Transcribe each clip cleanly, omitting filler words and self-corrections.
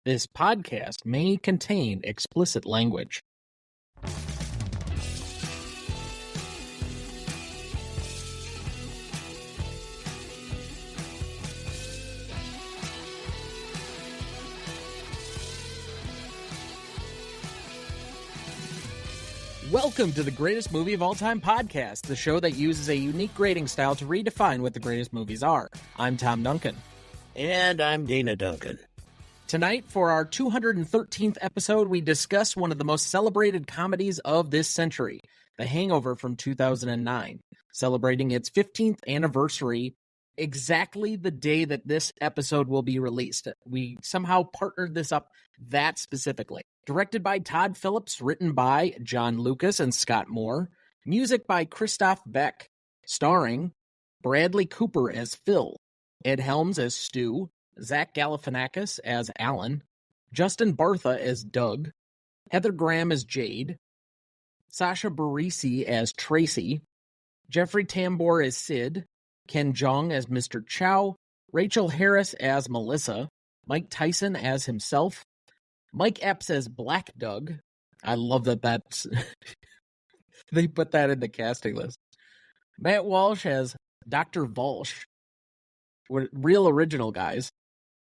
This podcast may contain explicit language. Welcome to the Greatest Movie of All Time podcast, the show that uses a unique grading style to redefine what the greatest movies are. I'm Tom Duncan. And I'm Dana Duncan. Tonight, for our 213th episode, we discuss one of the most celebrated comedies of this century, The Hangover from 2009, celebrating its 15th anniversary exactly the day that this episode will be released. We somehow partnered this up that specifically. Directed by Todd Phillips, written by John Lucas and Scott Moore, music by Christoph Beck, starring Bradley Cooper as Phil, Ed Helms as Stu, Zach Galifianakis as Alan, Justin Bartha as Doug, Heather Graham as Jade, Sasha Barisi as Tracy, Jeffrey Tambor as Sid, Ken Jeong as Mr. Chow, Rachel Harris as Melissa, Mike Tyson as himself, Mike Epps as Black Doug. I love that's they put that in the casting list. Matt Walsh as Dr. Walsh. Real original, guys.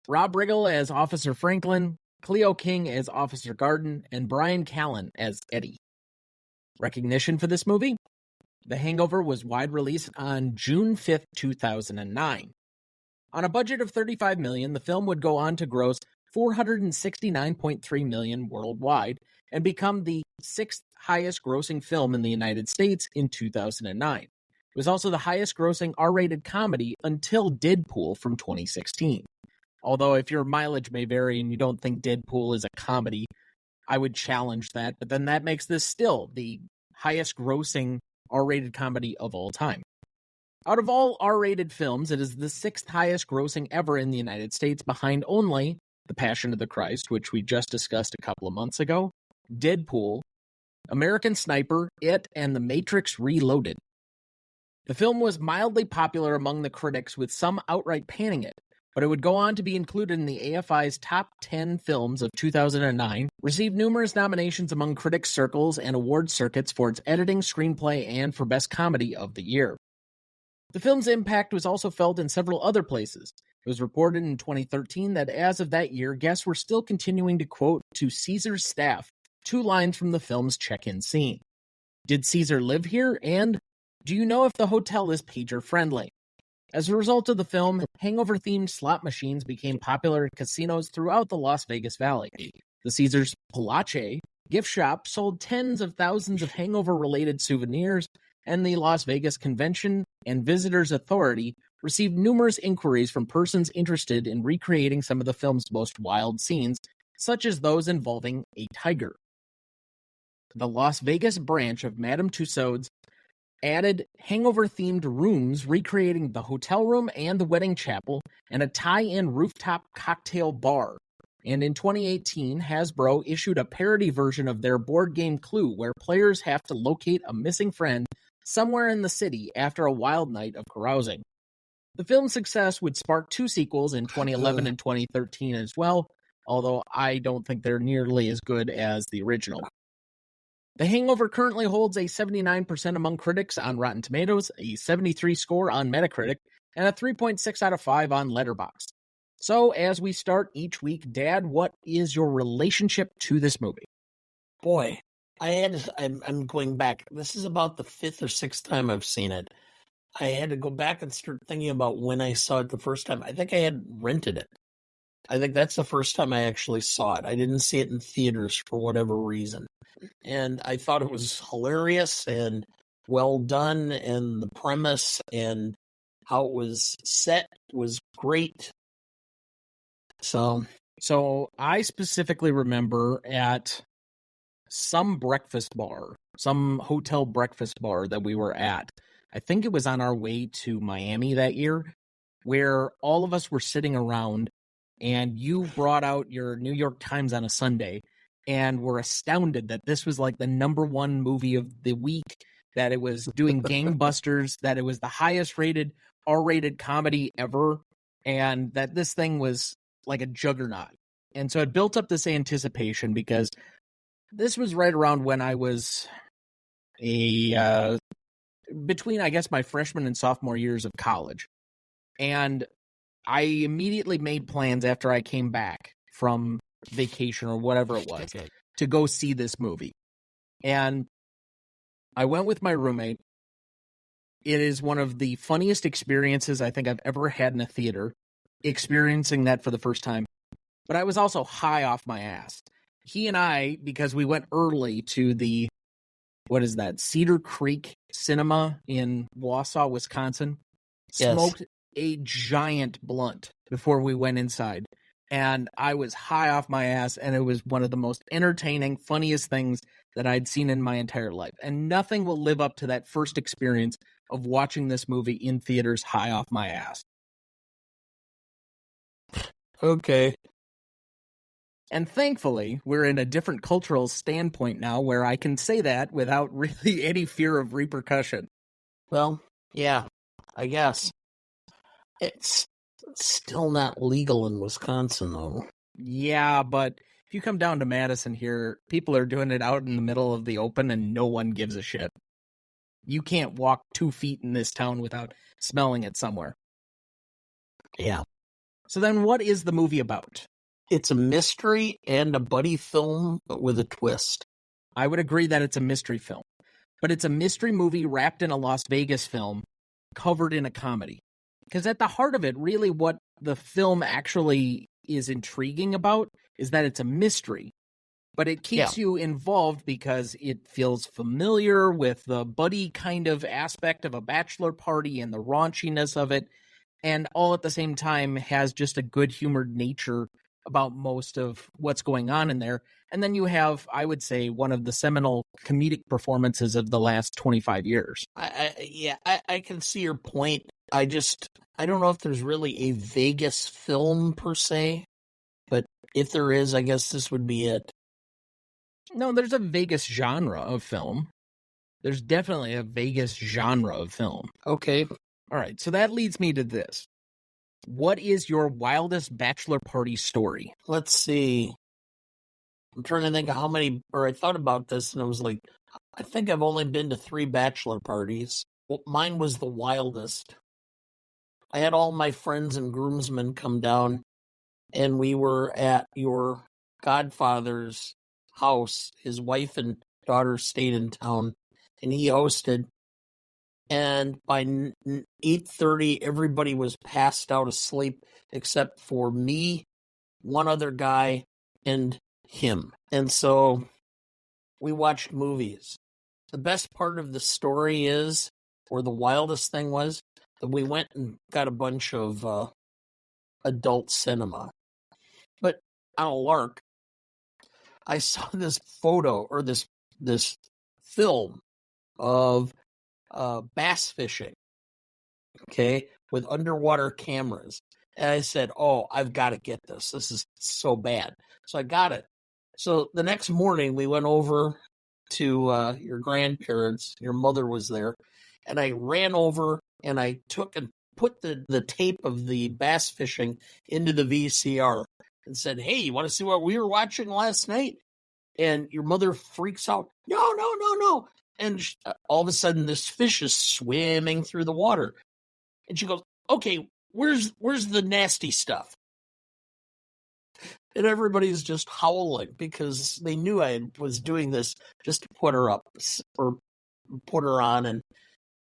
Rob Riggle as Officer Franklin, Cleo King as Officer Garden, and Brian Callen as Eddie. Recognition for this movie? The Hangover was wide release on June 5th, 2009. On a budget of $35 million, the film would go on to gross $469.3 million worldwide and become the sixth highest grossing film in the United States in 2009. It was also the highest grossing R-rated comedy until Deadpool from 2016. Although if your mileage may vary and you don't think Deadpool is a comedy, I would challenge that, but then that makes this still the highest grossing R-rated comedy of all time. Out of all R-rated films, it is the sixth highest grossing ever in the United States, behind only The Passion of the Christ, which we just discussed a couple of months ago, Deadpool, American Sniper, It, and The Matrix Reloaded. The film was mildly popular among the critics, with some outright panning it, but it would go on to be included in the AFI's top 10 films of 2009, received numerous nominations among critics' circles and award circuits for its editing, screenplay, and for Best Comedy of the Year. The film's impact was also felt in several other places. It was reported in 2013 that as of that year, guests were still continuing to quote to Caesar's staff 2 lines from the film's check-in scene. Did Caesar live here? And do you know if the hotel is pager-friendly? As a result of the film, hangover-themed slot machines became popular at casinos throughout the Las Vegas Valley. The Caesars Palace gift shop sold tens of thousands of hangover-related souvenirs, and the Las Vegas Convention and Visitors Authority received numerous inquiries from persons interested in recreating some of the film's most wild scenes, such as those involving a tiger. The Las Vegas branch of Madame Tussauds added hangover-themed rooms recreating the hotel room and the wedding chapel, and a tie-in rooftop cocktail bar. And in 2018, Hasbro issued a parody version of their board game Clue, where players have to locate a missing friend somewhere in the city after a wild night of carousing. The film's success would spark 2 sequels in 2011 and 2013 as well, although I don't think they're nearly as good as the original. The Hangover currently holds a 79% among critics on Rotten Tomatoes, a 73 score on Metacritic, and a 3.6 out of 5 on Letterboxd. So, as we start each week, Dad, what is your relationship to this movie? Boy, I'm going back. This is about the 5th or 6th time I've seen it. I had to go back and start thinking about when I saw it the first time. I think I had rented it. I think that's the first time I actually saw it. I didn't see it in theaters for whatever reason. And I thought it was hilarious and well done, and the premise and how it was set was great. So I specifically remember at some breakfast bar, some hotel breakfast bar that we were at. I think it was on our way to Miami that year, where all of us were sitting around and you brought out your New York Times on a Sunday and were astounded that this was like the #1 movie of the week, that it was doing gangbusters, that it was the highest rated R-rated comedy ever, and that this thing was like a juggernaut. And so it built up this anticipation because this was right around when I was between, I guess, my freshman and sophomore years of college. And I immediately made plans after I came back from vacation or whatever it was to go see this movie. And I went with my roommate. It is one of the funniest experiences I think I've ever had in a theater, experiencing that for the first time. But I was also high off my ass. He and I, because we went early to the, what is that, Cedar Creek Cinema in Wausau, Wisconsin, smoked a giant blunt before we went inside. And I was high off my ass, and it was one of the most entertaining, funniest things that I'd seen in my entire life. And nothing will live up to that first experience of watching this movie in theaters high off my ass. Okay. And thankfully, we're in a different cultural standpoint now where I can say that without really any fear of repercussion. Well, yeah, I guess. It's still not legal in Wisconsin, though. Yeah, but if you come down to Madison here, people are doing it out in the middle of the open and no one gives a shit. You can't walk 2 feet in this town without smelling it somewhere. Yeah. So then what is the movie about? It's a mystery and a buddy film, but with a twist. I would agree that it's a mystery film. But it's a mystery movie wrapped in a Las Vegas film, covered in a comedy. Because at the heart of it, really what the film actually is intriguing about is that it's a mystery. But it keeps you involved because it feels familiar with the buddy kind of aspect of a bachelor party and the raunchiness of it. And all at the same time has just a good-humored nature about most of what's going on in there. And then you have, I would say, one of the seminal comedic performances of the last 25 years. I can see your point. I don't know if there's really a Vegas film per se, but if there is, I guess this would be it. No, there's a Vegas genre of film. There's definitely a Vegas genre of film. Okay. All right, so that leads me to this. What is your wildest bachelor party story? Let's see. I'm trying to think of how many, or I thought about this and I was like, I think I've only been to 3 bachelor parties. Well, mine was the wildest. I had all my friends and groomsmen come down, and we were at your godfather's house. His wife and daughter stayed in town, and he hosted. And by 8:30, everybody was passed out asleep except for me, one other guy, and him. And so we watched movies. The best part of the story is, or the wildest thing was, that we went and got a bunch of adult cinema. But on a lark, I saw this photo or this film of bass fishing, okay, with underwater cameras. And I said, oh, I've got to get this. This is so bad. So I got it. So the next morning, we went over to your grandparents. Your mother was there. And I ran over and I took and put the tape of the bass fishing into the VCR and said, hey, you want to see what we were watching last night? And your mother freaks out. No. And all of a sudden, this fish is swimming through the water. And she goes, okay, where's the nasty stuff? And everybody's just howling because they knew I was doing this just to put her up or put her on. And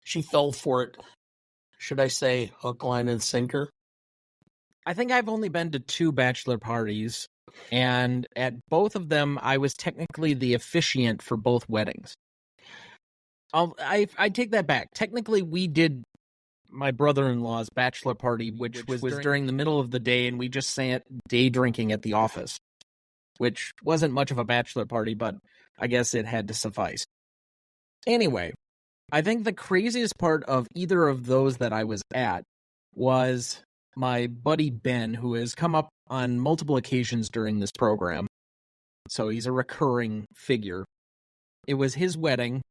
she fell for it. Should I say hook, line, and sinker? I think I've only been to 2 bachelor parties. And at both of them, I was technically the officiant for both weddings. I take that back. Technically, we did my brother-in-law's bachelor party, which was during the middle of the day, and we just sat day drinking at the office, which wasn't much of a bachelor party, but I guess it had to suffice. Anyway, I think the craziest part of either of those that I was at was my buddy Ben, who has come up on multiple occasions during this program. So he's a recurring figure. It was his wedding,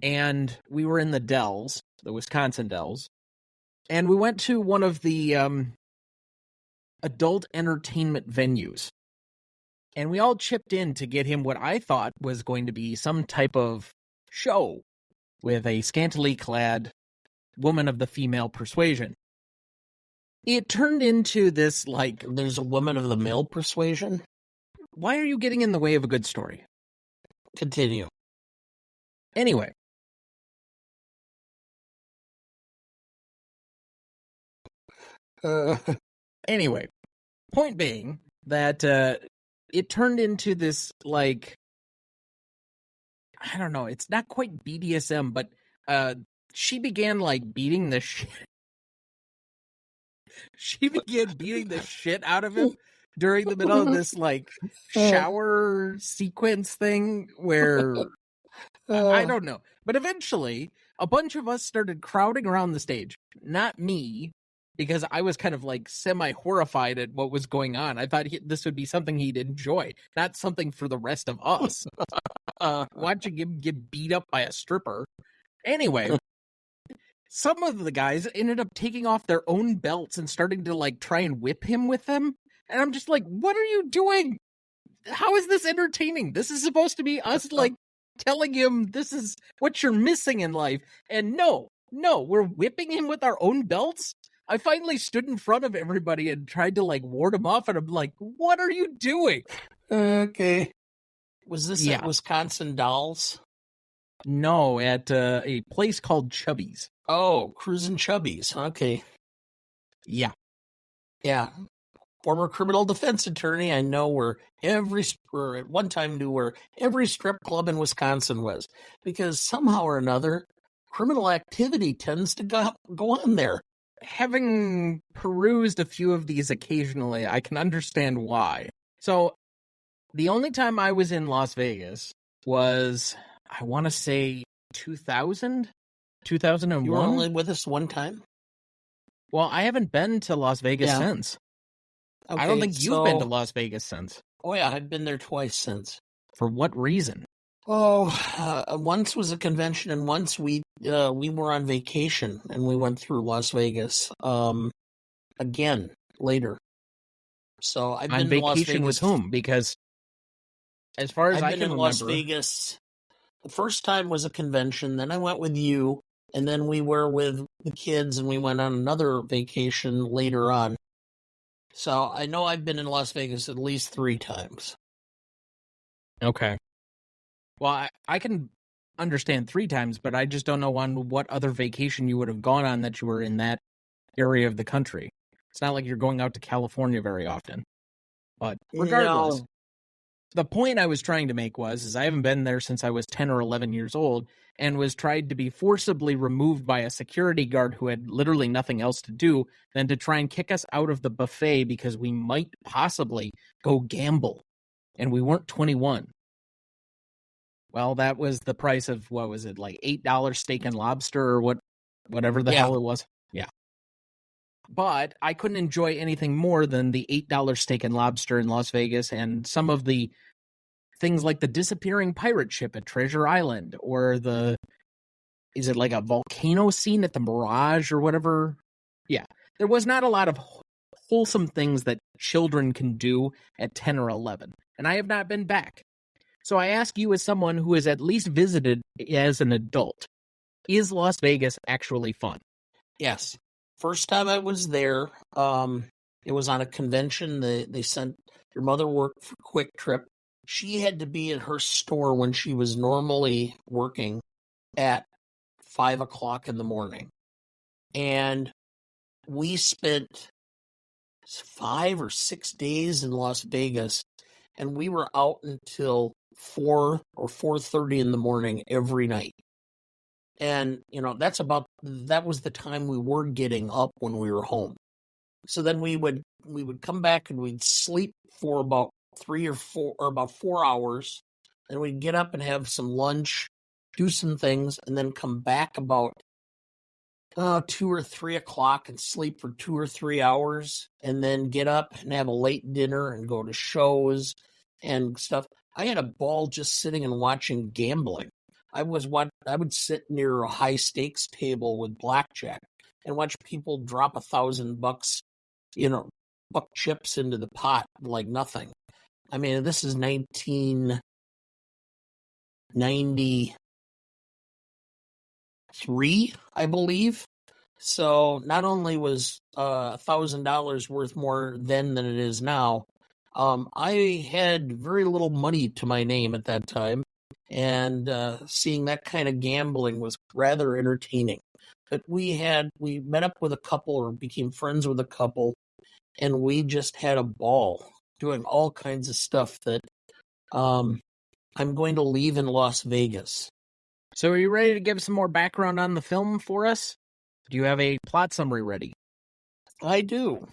and we were in the Dells, the Wisconsin Dells, and we went to one of the adult entertainment venues And we all chipped in to get him what I thought was going to be some type of show with a scantily clad woman of the female persuasion. It turned into this, like... There's a woman of the male persuasion? Why are you getting in the way of a good story? Continue. Anyway. Anyway, point being that it turned into this, like... I don't know, it's not quite BDSM, but she began, like, beating the shit. She began beating the shit out of him during the middle of this, like, shower sequence thing where, I don't know. But eventually, a bunch of us started crowding around the stage. Not me, because I was kind of, like, semi-horrified at what was going on. I thought this would be something he'd enjoy, not something for the rest of us. Watching him get beat up by a stripper. Anyway, some of the guys ended up taking off their own belts and starting to, like, try and whip him with them. And I'm just like, what are you doing? How is this entertaining? This is supposed to be us, like, telling him this is what you're missing in life. And no, we're whipping him with our own belts? I finally stood in front of everybody and tried to, like, ward him off. And I'm like, what are you doing? Okay. Was this at Wisconsin Dolls? No, at a place called Chubby's. Oh, Cruisin' Chubby's. Okay. Yeah. Yeah. Former criminal defense attorney. I know where at one time knew where every strip club in Wisconsin was. Because somehow or another, criminal activity tends to go on there. Having perused a few of these occasionally, I can understand why. So, the only time I was in Las Vegas was, I want to say, 2000? 2001? You were only with us one time? Well, I haven't been to Las Vegas since. Okay, I don't think you've been to Las Vegas since. Oh, yeah, I've been there twice since. For what reason? Oh, once was a convention, and once we were on vacation, and we went through Las Vegas again later. So I've been on vacation with whom? Because as far as I can remember, Las Vegas. The first time was a convention. Then I went with you, and then we were with the kids, and we went on another vacation later on. So I know I've been in Las Vegas at least 3 times. Okay. Well, I can understand 3 times, but I just don't know on what other vacation you would have gone on that you were in that area of the country. It's not like you're going out to California very often. But regardless, the point I was trying to make is I haven't been there since I was 10 or 11 years old and was tried to be forcibly removed by a security guard who had literally nothing else to do than to try and kick us out of the buffet because we might possibly go gamble. And we weren't 21. Well, that was the price of, what was it, like $8 steak and lobster or whatever the hell it was. Yeah. But I couldn't enjoy anything more than the $8 steak and lobster in Las Vegas and some of the things like the disappearing pirate ship at Treasure Island or is it like a volcano scene at the Mirage or whatever? Yeah. There was not a lot of wholesome things that children can do at 10 or 11. And I have not been back. So I ask you as someone who has at least visited as an adult, is Las Vegas actually fun? Yes. First time I was there, it was on a convention. They sent your mother worked for Quick Trip. She had to be at her store when she was normally working at 5 o'clock in the morning. And we spent 5 or 6 days in Las Vegas, and we were out until 4 or 4:30 in the morning every night. And, that was the time we were getting up when we were home. So then we would come back and we'd sleep for about 4 hours. Then we'd get up and have some lunch, do some things, and then come back about 2 or 3 o'clock and sleep for 2 or 3 hours, and then get up and have a late dinner and go to shows and stuff. I had a ball just sitting and watching gambling. I would sit near a high stakes table with blackjack and watch people drop $1,000, buck chips into the pot like nothing. I mean, this is 1993, I believe. So not only was $1,000 worth more then than it is now, I had very little money to my name at that time, and seeing that kind of gambling was rather entertaining. But we met up with a couple or became friends with a couple, and we just had a ball doing all kinds of stuff that I'm going to leave in Las Vegas. So are you ready to give some more background on the film for us? Do you have a plot summary ready? I do.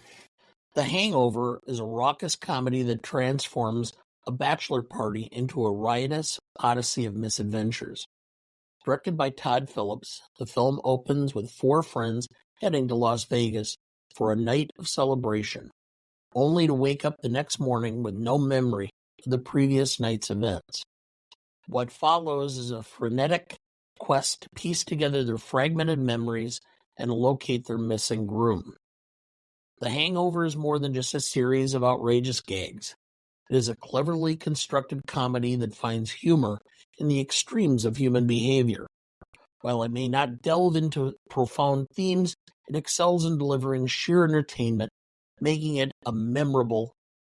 The Hangover is a raucous comedy that transforms a bachelor party into a riotous odyssey of misadventures. Directed by Todd Phillips, the film opens with four friends heading to Las Vegas for a night of celebration, only to wake up the next morning with no memory of the previous night's events. What follows is a frenetic quest to piece together their fragmented memories and locate their missing groom. The Hangover is more than just a series of outrageous gags. It is a cleverly constructed comedy that finds humor in the extremes of human behavior. While it may not delve into profound themes, it excels in delivering sheer entertainment, making it a memorable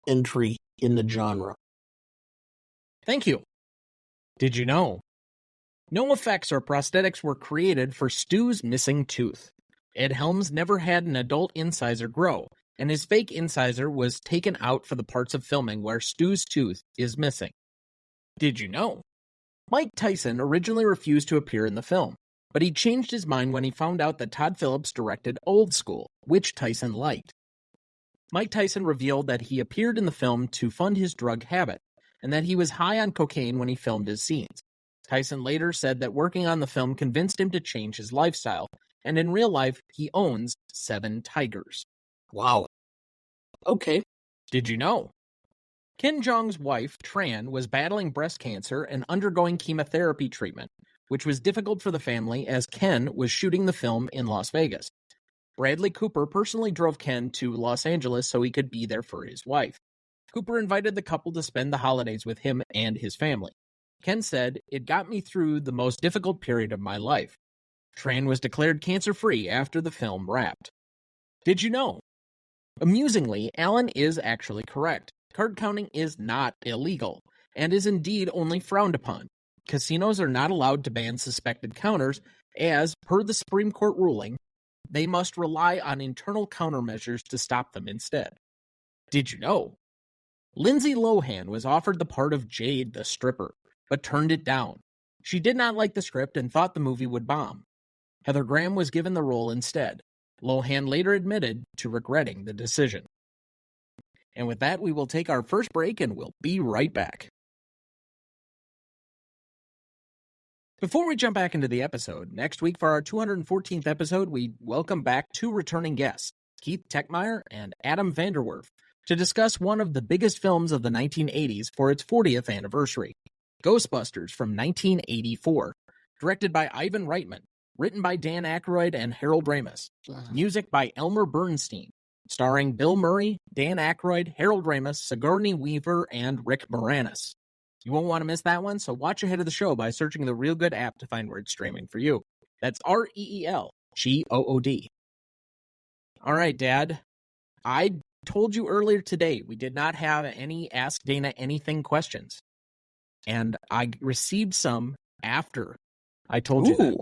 entry in the genre. Thank you. Did you know? No effects or prosthetics were created for Stu's missing tooth. Ed Helms never had an adult incisor grow, and his fake incisor was taken out for the parts of filming where Stu's tooth is missing. Did you know? Mike Tyson originally refused to appear in the film, but he changed his mind when he found out that Todd Phillips directed Old School, which Tyson liked. Mike Tyson revealed that he appeared in the film to fund his drug habit, and that he was high on cocaine when he filmed his scenes. Tyson later said that working on the film convinced him to change his lifestyle, and in real life, he owns 7 tigers. Wow. Okay. Did you know? Ken Jeong's wife, Tran, was battling breast cancer and undergoing chemotherapy treatment, which was difficult for the family as Ken was shooting the film in Las Vegas. Bradley Cooper personally drove Ken to Los Angeles so he could be there for his wife. Cooper invited the couple to spend the holidays with him and his family. Ken said, "It got me through the most difficult period of my life." Tran was declared cancer-free after the film wrapped. Did you know? Amusingly, Alan is actually correct. Card counting is not illegal, and is indeed only frowned upon. Casinos are not allowed to ban suspected counters, as, per the Supreme Court ruling, they must rely on internal countermeasures to stop them instead. Did you know? Lindsay Lohan was offered the part of Jade the stripper, but turned it down. She did not like the script and thought the movie would bomb. Heather Graham was given the role instead. Lohan later admitted to regretting the decision. And with that, we will take our first break and we'll be right back. Before we jump back into the episode, next week for our 214th episode, we welcome back 2 returning guests, Keith Techmeyer and Adam Vanderwerf, to discuss one of the biggest films of the 1980s for its 40th anniversary, Ghostbusters from 1984, directed by Ivan Reitman, written by Dan Aykroyd and Harold Ramis, music by Elmer Bernstein, starring Bill Murray, Dan Aykroyd, Harold Ramis, Sigourney Weaver, and Rick Moranis. You won't want to miss that one, so watch ahead of the show by searching the Real Good app to find where it's streaming for you. That's REELGOOD. All right, Dad. I told you earlier today we did not have any Ask Dana Anything questions. And I received some after I told you that.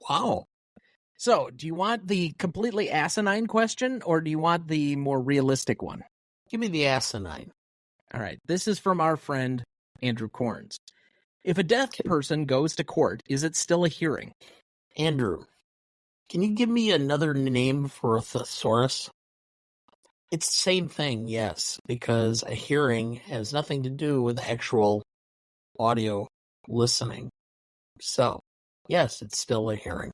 Wow. So, do you want the completely asinine question, or do you want the more realistic one? Give me the asinine. All right. This is from our friend, Andrew Corns. If a deaf person goes to court, is it still a hearing? Andrew, can you give me another name for a thesaurus? It's the same thing, yes, because a hearing has nothing to do with actual audio listening. So, yes, it's still a hearing.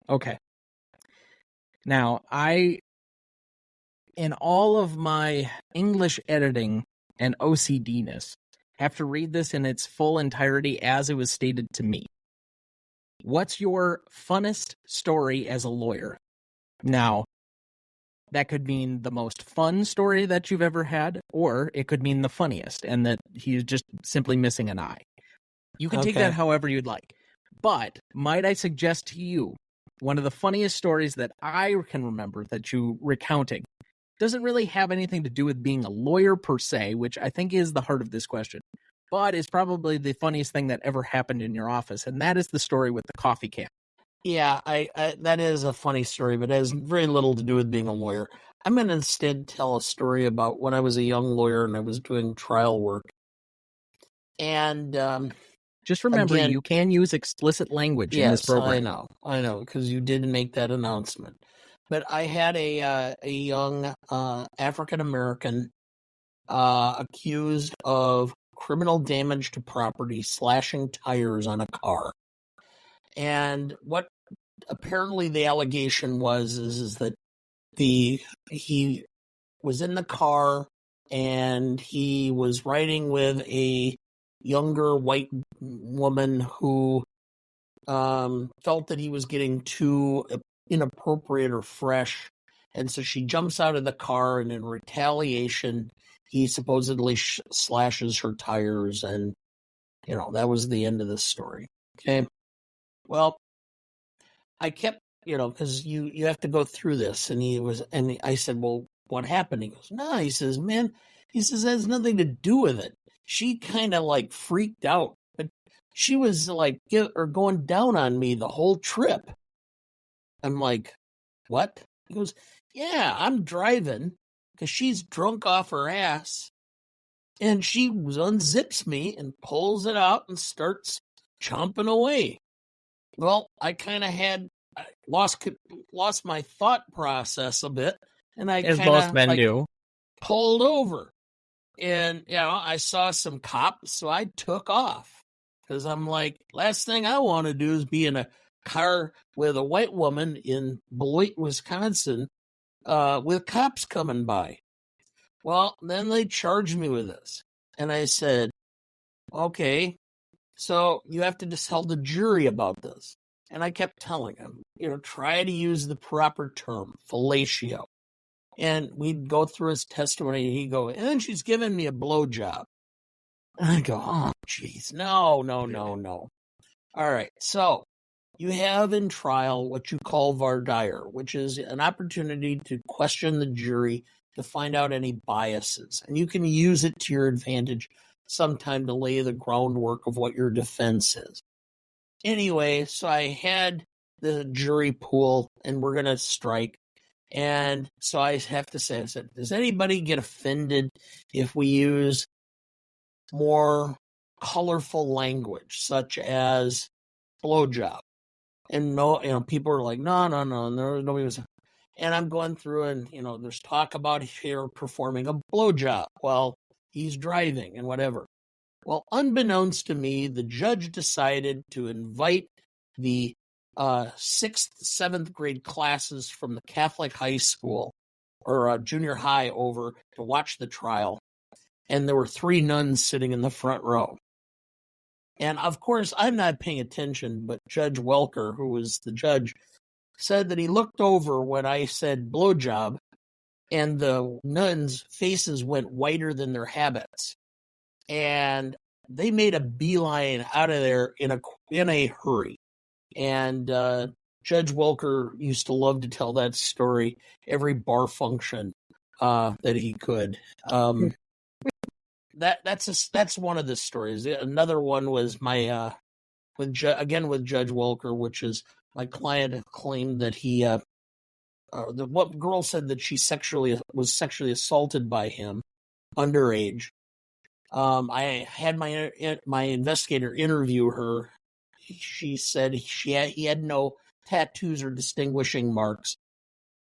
Okay. Now, in all of my English editing and OCD-ness, have to read this in its full entirety as it was stated to me. What's your funnest story as a lawyer? Now, that could mean the most fun story that you've ever had, or it could mean the funniest, and that he's just simply missing an eye. You can take Okay. that however you'd like. But might I suggest to you, one of the funniest stories that I can remember that you recounting doesn't really have anything to do with being a lawyer per se, which I think is the heart of this question, but is probably the funniest thing that ever happened in your office, and that is the story with the coffee can. Yeah, I that is a funny story, but it has very little to do with being a lawyer. I'm going to instead tell a story about when I was a young lawyer and I was doing trial work. And Just remember, again, you can use explicit language in this program. I know, because you did make that announcement. But I had a young African American accused of criminal damage to property, slashing tires on a car. And what apparently the allegation is that he was in the car and he was riding with a younger white woman who felt that he was getting too inappropriate or fresh, and so she jumps out of the car, and in retaliation he supposedly slashes her tires, and that was the end of the story. Okay, well, I kept, because you have to go through this, and I said, well, what happened? He goes, no, he says, man, it has nothing to do with it. She kind of like freaked out, but she was like going down on me the whole trip. I'm like, what? He goes, yeah, I'm driving because she's drunk off her ass, and she unzips me and pulls it out and starts chomping away. Well, I kind of lost my thought process a bit, and I As kind most of men do. pulled over, and I saw some cops, so I took off because I'm like, last thing I want to do is be in a car with a white woman in Beloit, Wisconsin, with cops coming by. Well, then they charged me with this, and I said, okay, so you have to just tell the jury about this. And I kept telling him, try to use the proper term, fellatio. And we'd go through his testimony, and he'd go, and then she's giving me a blowjob. And I go, oh, jeez, no. All right, so you have in trial what you call voir dire, which is an opportunity to question the jury to find out any biases. And you can use it to your advantage sometime to lay the groundwork of what your defense is. Anyway, so I had the jury pool, and we're going to strike. And so I have to say, I said, does anybody get offended if we use more colorful language, such as blowjob? And no, people are like, no, nobody was. And I'm going through, and there's talk about here performing a blowjob while he's driving and whatever. Well, unbeknownst to me, the judge decided to invite the 6th, 7th grade classes from the Catholic high school or junior high over to watch the trial. And there were 3 nuns sitting in the front row. And of course, I'm not paying attention, but Judge Welker, who was the judge, said that he looked over when I said blowjob, and the nuns' faces went whiter than their habits. And they made a beeline out of there in a hurry. And Judge Welker used to love to tell that story every bar function that he could. That's one of the stories. Another one was my with Judge Welker, which is my client claimed that he the girl said that she was sexually assaulted by him underage. I had my investigator interview her. She said he had no tattoos or distinguishing marks.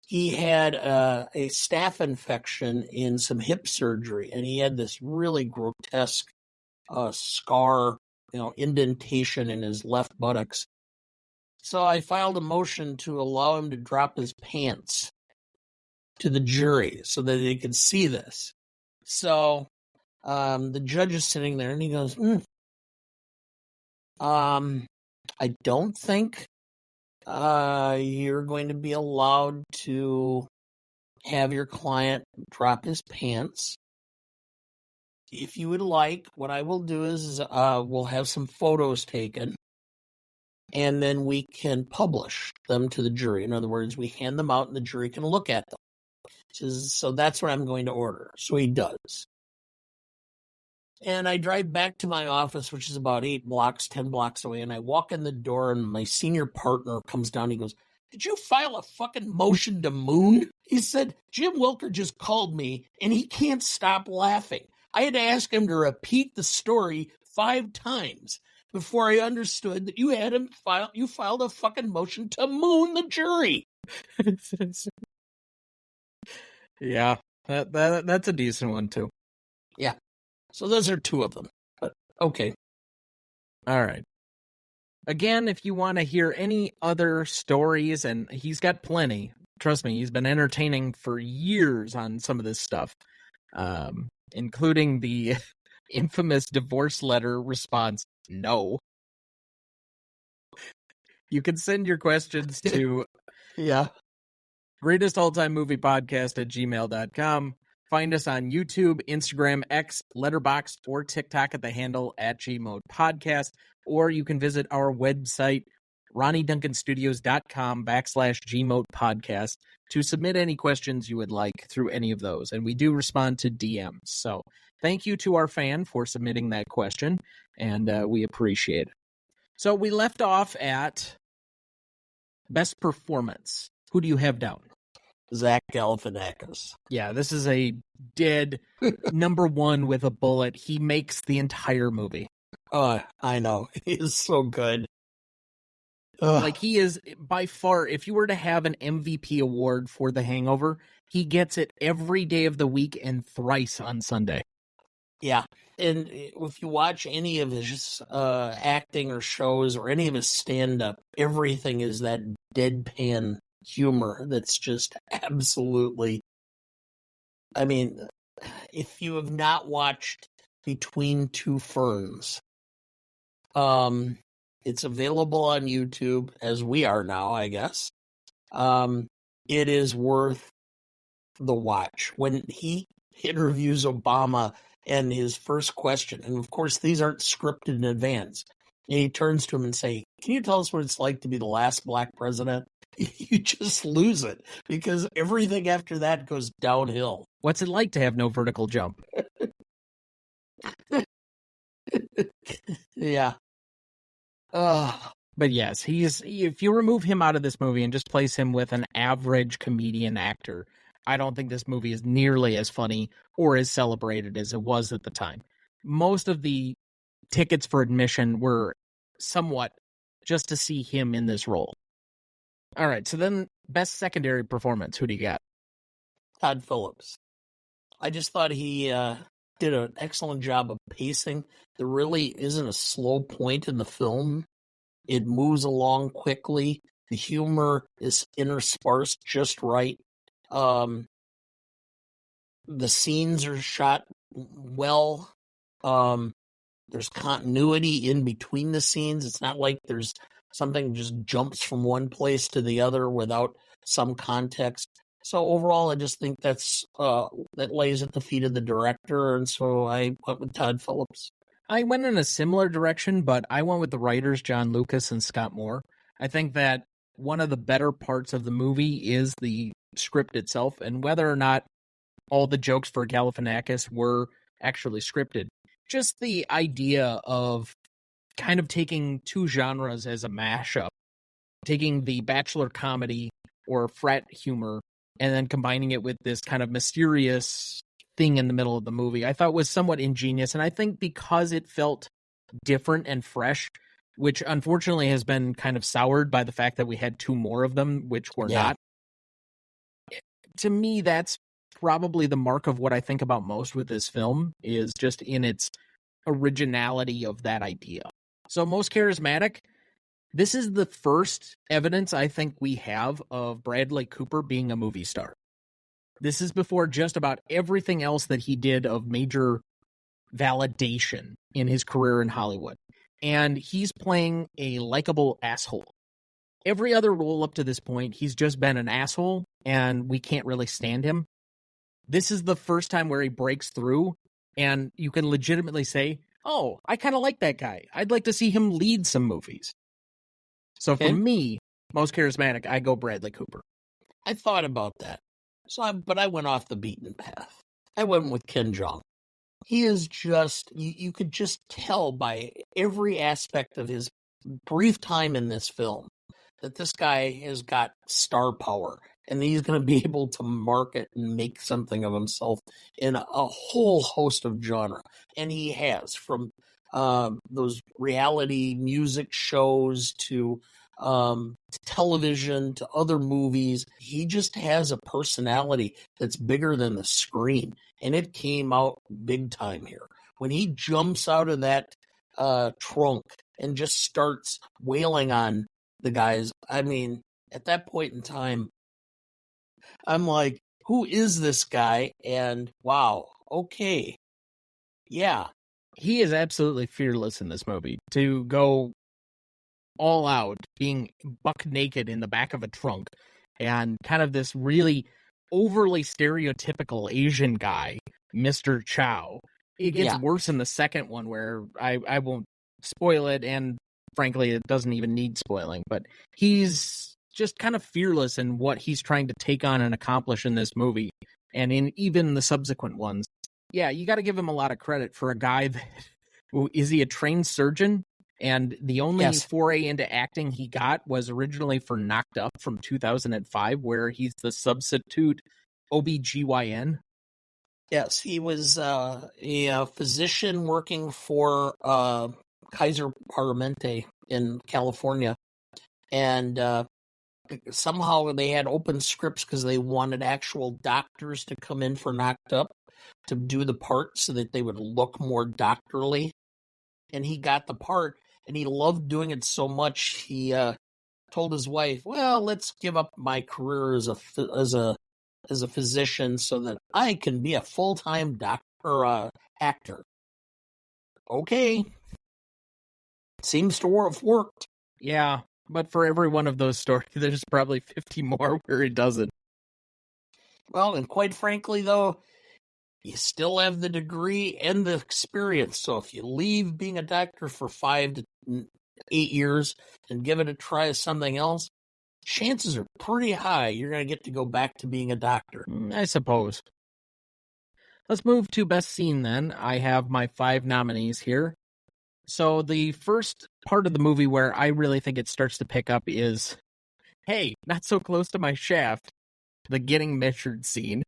He had a staph infection in some hip surgery, and he had this really grotesque scar, indentation in his left buttocks. So I filed a motion to allow him to drop his pants to the jury so that they could see this. So the judge is sitting there, and he goes, I don't think you're going to be allowed to have your client drop his pants. If you would like, what I will do is we'll have some photos taken, and then we can publish them to the jury. In other words, we hand them out and the jury can look at them. So that's what I'm going to order. So he does. And I drive back to my office, which is about 10 blocks away, and I walk in the door, and my senior partner comes down. He goes, "Did you file a fucking motion to moon?" He said, "Jim Wilker just called me, and he can't stop laughing. I had to ask him to repeat the story 5 times before I understood that you filed a fucking motion to moon the jury." Yeah, that's a decent one too. Yeah. So those are 2 of them. But okay. All right. Again, if you want to hear any other stories, and he's got plenty, trust me, he's been entertaining for years on some of this stuff, including the infamous divorce letter response, no. You can send your questions to greatestaltimemoviepodcast@gmail.com. Find us on YouTube, Instagram, X, Letterboxd, or TikTok at the handle @GModePodcast. Or you can visit our website, RonnieDuncanStudios.com/GModePodcast to submit any questions you would like through any of those. And we do respond to DMs. So thank you to our fan for submitting that question, and we appreciate it. So we left off at best performance. Who do you have down? Zach Galifianakis. Yeah, this is a dead number 1 with a bullet. He makes the entire movie. Oh, I know. He is so good. Like, he is by far, if you were to have an MVP award for The Hangover, he gets it every day of the week and thrice on Sunday. Yeah. And if you watch any of his acting or shows or any of his stand-up, everything is that deadpan humor that's just absolutely... I mean, if you have not watched Between Two Ferns, it's available on YouTube, as we are now, I guess. It is worth the watch. When he interviews Obama and his first question, and of course these aren't scripted in advance, and he turns to him and say, "Can you tell us what it's like to be the last black president?" You just lose it, because everything after that goes downhill. What's it like to have no vertical jump? Yeah. But yes, if you remove him out of this movie and just place him with an average comedian actor, I don't think this movie is nearly as funny or as celebrated as it was at the time. Most of the tickets for admission were somewhat just to see him in this role. All right, so then best secondary performance, who do you got? Todd Phillips. I just thought he did an excellent job of pacing. There really isn't a slow point in the film. It moves along quickly. The humor is interspersed just right. The scenes are shot well. There's continuity in between the scenes. It's not like there's something just jumps from one place to the other without some context. So overall, I just think that lays at the feet of the director, and so I went with Todd Phillips. I went in a similar direction, but I went with the writers, John Lucas and Scott Moore. I think that one of the better parts of the movie is the script itself, and whether or not all the jokes for Galifianakis were actually scripted. Just the idea of kind of taking 2 genres as a mashup, taking the Bachelor comedy or frat humor and then combining it with this kind of mysterious thing in the middle of the movie, I thought was somewhat ingenious. And I think because it felt different and fresh, which unfortunately has been kind of soured by the fact that we had 2 more of them, which were not. To me, that's probably the mark of what I think about most with this film, is just in its originality of that idea. So most charismatic, this is the first evidence I think we have of Bradley Cooper being a movie star. This is before just about everything else that he did of major validation in his career in Hollywood. And he's playing a likable asshole. Every other role up to this point, he's just been an asshole and we can't really stand him. This is the first time where he breaks through, and you can legitimately say, oh, I kind of like that guy. I'd like to see him lead some movies. So for me, most charismatic, I go Bradley Cooper. I thought about that. But I went off the beaten path. I went with Ken Jeong. He is just, you could just tell by every aspect of his brief time in this film that this guy has got star power, and he's going to be able to market and make something of himself in a whole host of genre. And he has, from those reality music shows to television to other movies. He just has a personality that's bigger than the screen, and it came out big time here. When he jumps out of that trunk and just starts wailing on the guys, I mean, at that point in time, I'm like, who is this guy? And wow, okay. Yeah. He is absolutely fearless in this movie to go all out, being buck naked in the back of a trunk, and kind of this really overly stereotypical Asian guy, Mr. Chow. It gets worse in the second one, where I won't spoil it, and frankly, it doesn't even need spoiling, but he's just kind of fearless in what he's trying to take on and accomplish in this movie, and in even the subsequent ones. Yeah, you got to give him a lot of credit for a guy that, is he a trained surgeon? And the only foray into acting he got was originally for Knocked Up from 2005, where he's the substitute OBGYN. Yes, he was a physician working for Kaiser Permanente in California. And somehow they had open scripts because they wanted actual doctors to come in for Knocked Up to do the part so that they would look more doctorly. And he got the part, and he loved doing it so much, he told his wife, well, let's give up my career as a physician so that I can be a full-time actor. Okay. Seems to have worked. Yeah, but for every one of those stories, there's probably 50 more where it doesn't. Well, and quite frankly, though, you still have the degree and the experience. So if you leave being a doctor for 5 to 8 years and give it a try as something else, chances are pretty high you're going to get to go back to being a doctor. I suppose. Let's move to Best Scene then. I have my 5 nominees here. So the first part of the movie where I really think it starts to pick up is, hey, not so close to my shaft, the getting measured scene.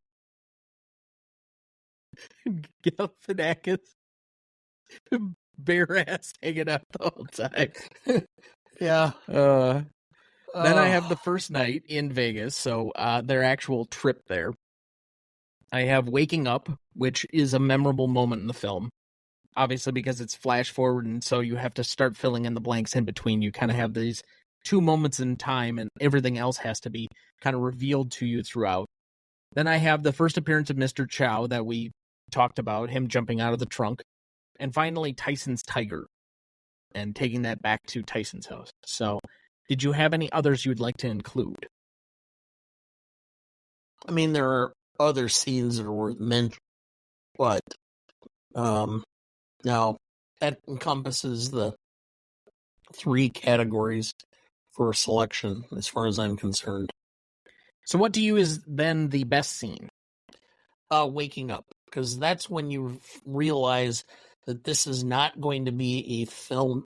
Galifianakis, bare ass hanging out the whole time. Yeah. Then I have the first night in Vegas, so their actual trip there. I have Waking Up, which is a memorable moment in the film. Obviously, because it's flash forward, and so you have to start filling in the blanks in between. You kind of have these 2 moments in time, and everything else has to be kind of revealed to you throughout. Then I have the first appearance of Mr. Chow that we talked about, him jumping out of the trunk. And finally, Tyson's tiger, and taking that back to Tyson's house. So, did you have any others you would like to include? I mean, there are other scenes that are worth mentioning, but now that encompasses the 3 categories for selection, as far as I'm concerned. So what to you is then the best scene? Waking Up, because that's when you realize that this is not going to be a film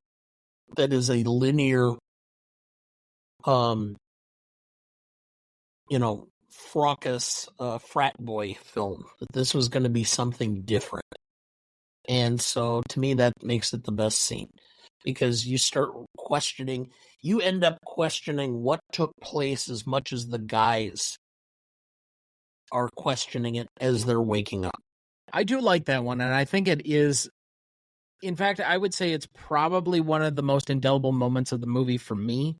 that is a linear, raucous frat boy film. That this was going to be something different. And so, to me, that makes it the best scene. Because you end up questioning what took place as much as the guys are questioning it as they're waking up. I do like that one, and I think it is, in fact, I would say it's probably one of the most indelible moments of the movie for me,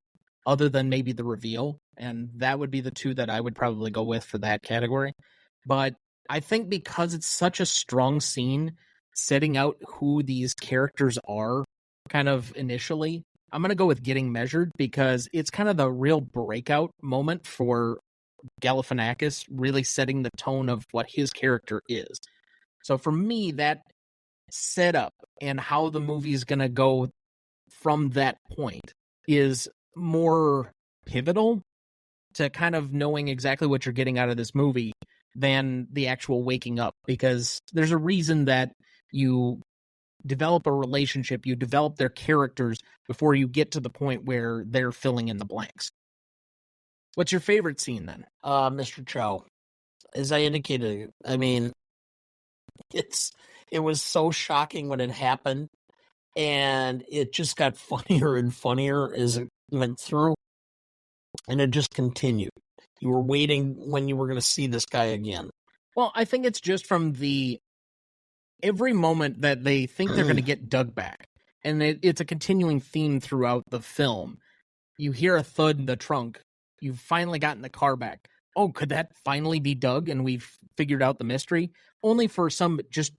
other than maybe the reveal, and that would be the 2 that I would probably go with for that category. But I think because it's such a strong scene, setting out who these characters are, kind of initially, I'm going to go with Getting Measured, because it's kind of the real breakout moment for Galifianakis really setting the tone of what his character is. So for me, that setup and how the movie is going to go from that point is more pivotal to kind of knowing exactly what you're getting out of this movie than the actual waking up, because there's a reason that you develop a relationship, you develop their characters before you get to the point where they're filling in the blanks. What's your favorite scene then? Mr. Chow. As I indicated, I mean, it was so shocking when it happened, and it just got funnier and funnier as it went through, and it just continued. You were waiting when you were going to see this guy again. Well, I think it's just from every moment that they think they're going to get Doug back, and it's a continuing theme throughout the film. You hear a thud in the trunk. You've finally gotten the car back. Oh, could that finally be Doug? And we've figured out the mystery. Only for some just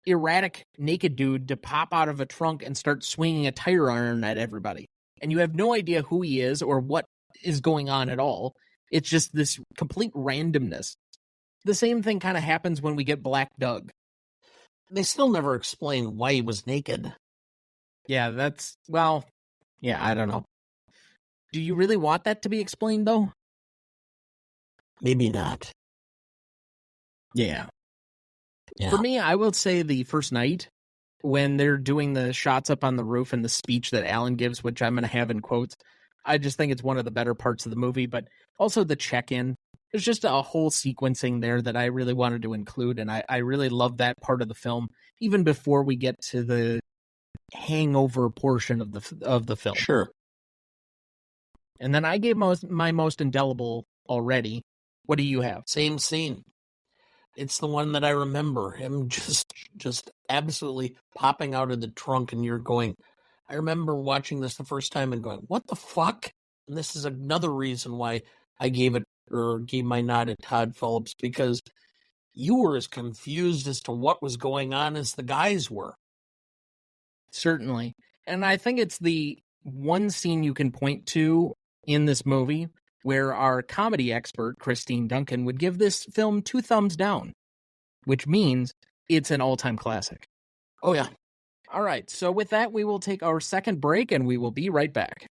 erratic naked dude to pop out of a trunk and start swinging a tire iron at everybody. And you have no idea who he is or what is going on at all. It's just this complete randomness. The same thing kind of happens when we get Black Doug. They still never explain why he was naked. Yeah, I don't know. Do you really want that to be explained, though? Maybe not. Yeah. For me, I will say the first night when they're doing the shots up on the roof and the speech that Alan gives, which I'm going to have in quotes, I just think it's one of the better parts of the movie, but also the check-in. There's just a whole sequencing there that I really wanted to include, and I really love that part of the film, even before we get to the hangover portion of the film. Sure. And then I gave my most indelible already. What do you have? Same scene. It's the one that I remember. Him just absolutely popping out of the trunk, and you're going, I remember watching this the first time and going, what the fuck? And this is another reason why I gave my nod to Todd Phillips, because you were as confused as to what was going on as the guys were. Certainly. And I think it's the one scene you can point to in this movie where our comedy expert, Christine Duncan, would give this film 2 thumbs down, which means it's an all-time classic. Oh, yeah. All right, so with that, we will take our second break, and we will be right back.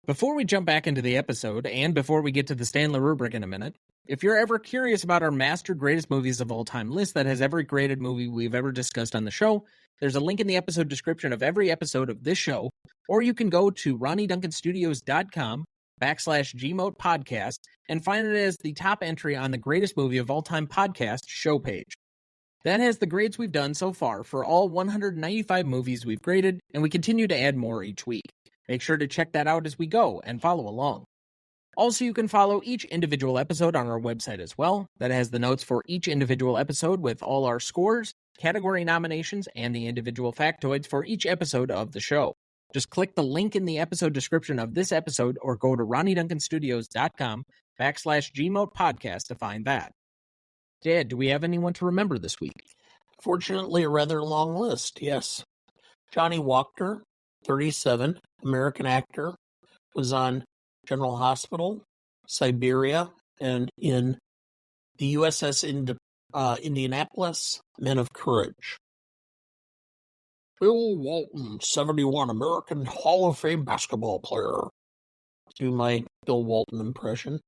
Before we jump back into the episode, and before we get to the Stanley Rubric in a minute, if you're ever curious about our master greatest movies of all time list that has every graded movie we've ever discussed on the show, there's a link in the episode description of every episode of this show, or you can go to RonnieDuncanStudios.com/Gmote podcast and find it as the top entry on the greatest movie of all time podcast show page. That has the grades we've done so far for all 195 movies we've graded, and we continue to add more each week. Make sure to check that out as we go and follow along. Also, you can follow each individual episode on our website as well. That has the notes for each individual episode with all our scores, category nominations, and the individual factoids for each episode of the show. Just click the link in the episode description of this episode or go to RonnieDuncanStudios.com/Gmote podcast to find that. Dad, do we have anyone to remember this week? Fortunately, a rather long list, yes. Johnny Walker, 37, American actor, was on General Hospital, Siberia, and in the USS Indianapolis, Men of Courage. Bill Walton, 71, American Hall of Fame basketball player. Do my Bill Walton impression.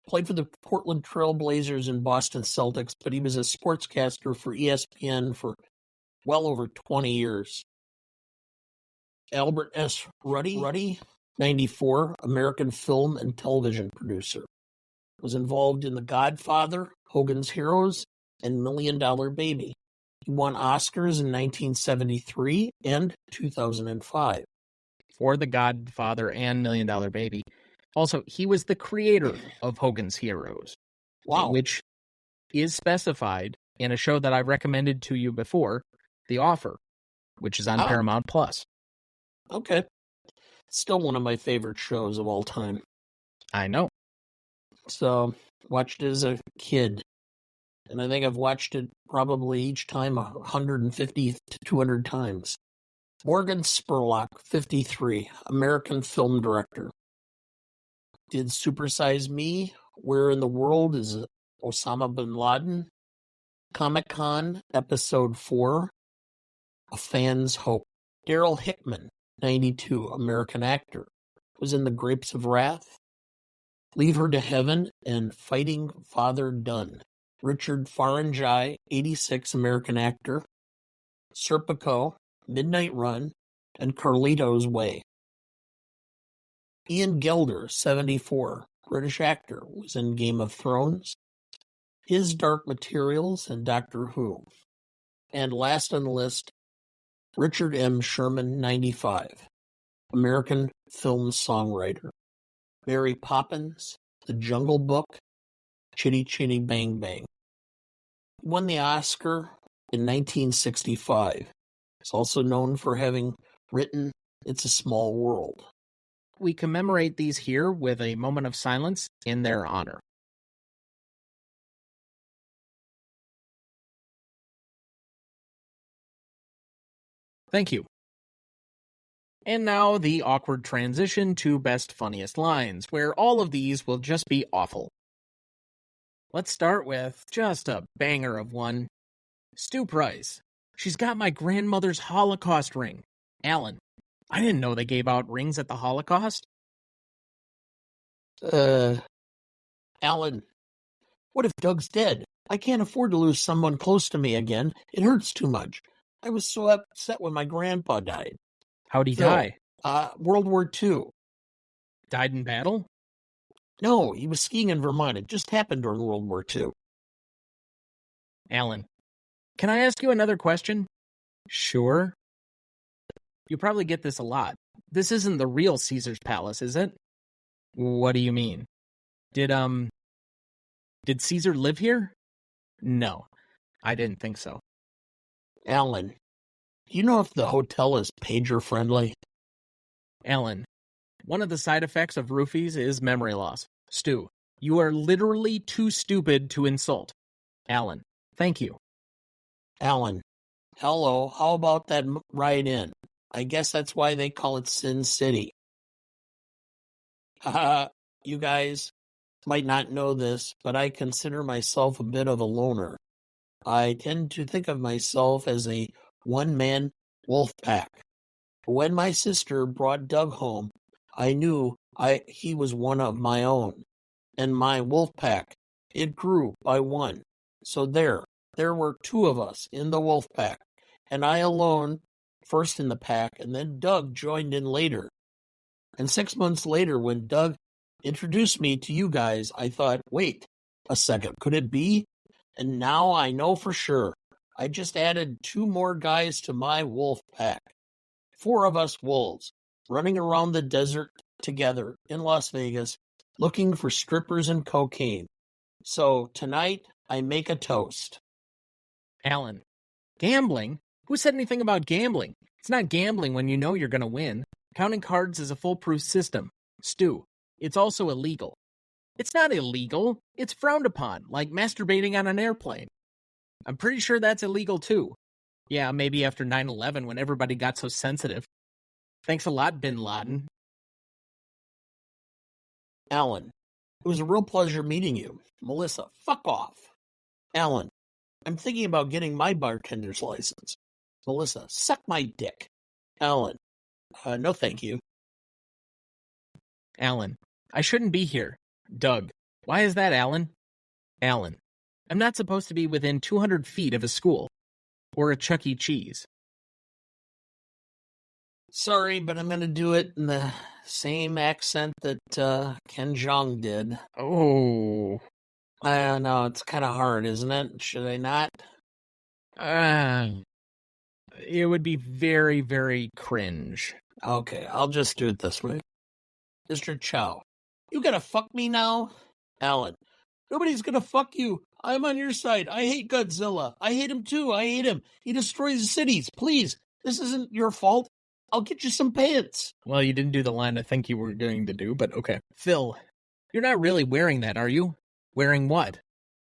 Played for the Portland Trail Blazers and Boston Celtics, but he was a sportscaster for ESPN for well over 20 years. Albert S. Ruddy, 94, American film and television producer. Was involved in The Godfather, Hogan's Heroes, and $1 Million Baby. He won Oscars in 1973 and 2005. For The Godfather and $1 Million Baby. Also, he was the creator of Hogan's Heroes. Wow. Which is specified in a show that I've recommended to you before, The Offer, which is on Paramount+. Okay. Still one of my favorite shows of all time. I know. So, watched it as a kid. And I think I've watched it probably each time 150 to 200 times. Morgan Spurlock, 53, American film director. Did Supersize Me? Where in the World is Osama bin Laden? Comic-Con, Episode 4, A Fan's Hope. Daryl Hickman, 92, American actor, was in The Grapes of Wrath, Leave Her to Heaven, and Fighting Father Dunn. Richard Faranjai, 86, American actor, Serpico, Midnight Run, and Carlito's Way. Ian Gelder, 74, British actor, was in Game of Thrones, His Dark Materials, and Doctor Who. And last on the list, Richard M. Sherman, 95, American film songwriter. Mary Poppins, The Jungle Book, Chitty Chitty Bang Bang. He won the Oscar in 1965. He's also known for having written It's a Small World. We commemorate these here with a moment of silence in their honor. Thank you. And now the awkward transition to Best Funniest Lines, where all of these will just be awful. Let's start with just a banger of one. Stu Price. She's got my grandmother's Holocaust ring. Alan. I didn't know they gave out rings at the Holocaust. Alan. What if Doug's dead? I can't afford to lose someone close to me again. It hurts too much. I was so upset when my grandpa died. How'd he die? World War II. Died in battle? No, he was skiing in Vermont. It just happened during World War II. Alan. Can I ask you another question? Sure. You probably get this a lot. This isn't the real Caesar's Palace, is it? What do you mean? Did Caesar live here? No, I didn't think so. Alan, do you know if the hotel is pager-friendly? Alan, one of the side effects of roofies is memory loss. Stu, you are literally too stupid to insult. Alan, thank you. Alan, hello, how about that ride in? I guess that's why they call it Sin City. You guys might not know this, but I consider myself a bit of a loner. I tend to think of myself as a one-man wolf pack. When my sister brought Doug home, I knew he was one of my own. And my wolf pack, it grew by one. So there were two of us in the wolf pack, and I alone, first in the pack, and then Doug joined in later. And 6 months later, when Doug introduced me to you guys, I thought, wait a second, could it be? And now I know for sure. I just added 2 more guys to my wolf pack. 4 of us wolves, running around the desert together in Las Vegas, looking for strippers and cocaine. So tonight, I make a toast. Alan, gambling? Who said anything about gambling? It's not gambling when you know you're going to win. Counting cards is a foolproof system. Stu, it's also illegal. It's not illegal. It's frowned upon, like masturbating on an airplane. I'm pretty sure that's illegal too. Yeah, maybe after 9/11 when everybody got so sensitive. Thanks a lot, Bin Laden. Alan, it was a real pleasure meeting you. Melissa, fuck off. Alan, I'm thinking about getting my bartender's license. Melissa, suck my dick. Alan, no thank you. Alan, I shouldn't be here. Doug, why is that, Alan? Alan, I'm not supposed to be within 200 feet of a school. Or a Chuck E. Cheese. Sorry, but I'm going to do it in the same accent that Ken Jeong did. Oh. I know, it's kind of hard, isn't it? Should I not? It would be very, very cringe. Okay, I'll just do it this way. Mr. Chow, you gonna fuck me now? Alan, nobody's gonna fuck you. I'm on your side. I hate Godzilla. I hate him too. I hate him. He destroys cities. Please, this isn't your fault. I'll get you some pants. Well, you didn't do the line I think you were going to do, but okay. Phil, you're not really wearing that, are you? Wearing what?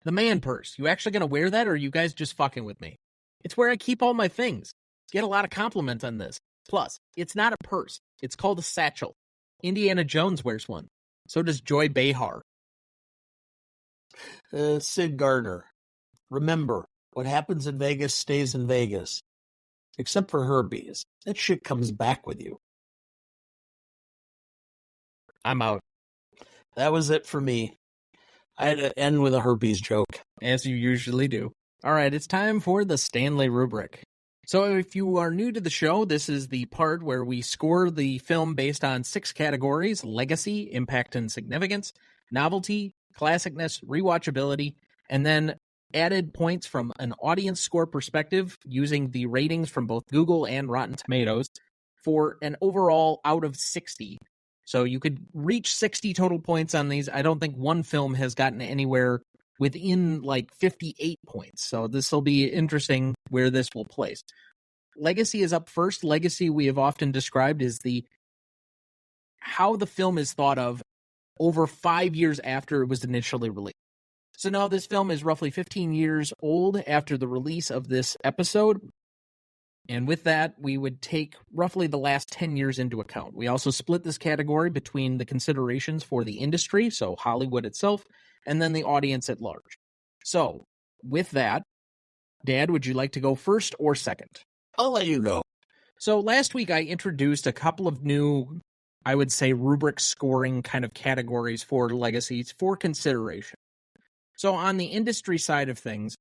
The man purse. You actually gonna wear that, or are you guys just fucking with me? It's where I keep all my things. Get a lot of compliments on this. Plus, it's not a purse. It's called a satchel. Indiana Jones wears one. So does Joy Behar. Sid Gardner. Remember, what happens in Vegas stays in Vegas. Except for herpes. That shit comes back with you. I'm out. That was it for me. I had to end with a herpes joke. As you usually do. All right, it's time for the Stanley Rubric. So if you are new to the show, this is the part where we score the film based on 6 categories: legacy, impact and significance, novelty, classicness, rewatchability, and then added points from an audience score perspective using the ratings from both Google and Rotten Tomatoes for an overall out of 60. So you could reach 60 total points on these. I don't think one film has gotten anywhere within like 58 points. So this will be interesting where this will place. Legacy is up first. Legacy, we have often described, is how the film is thought of over 5 years after it was initially released. So now this film is roughly 15 years old after the release of this episode. And with that, we would take roughly the last 10 years into account. We also split this category between the considerations for the industry, so Hollywood itself, and then the audience at large. So, with that, Dad, would you like to go first or second? I'll let you go. So last week I introduced a couple of new, I would say, rubric scoring kind of categories for legacies for consideration. So on the industry side of things,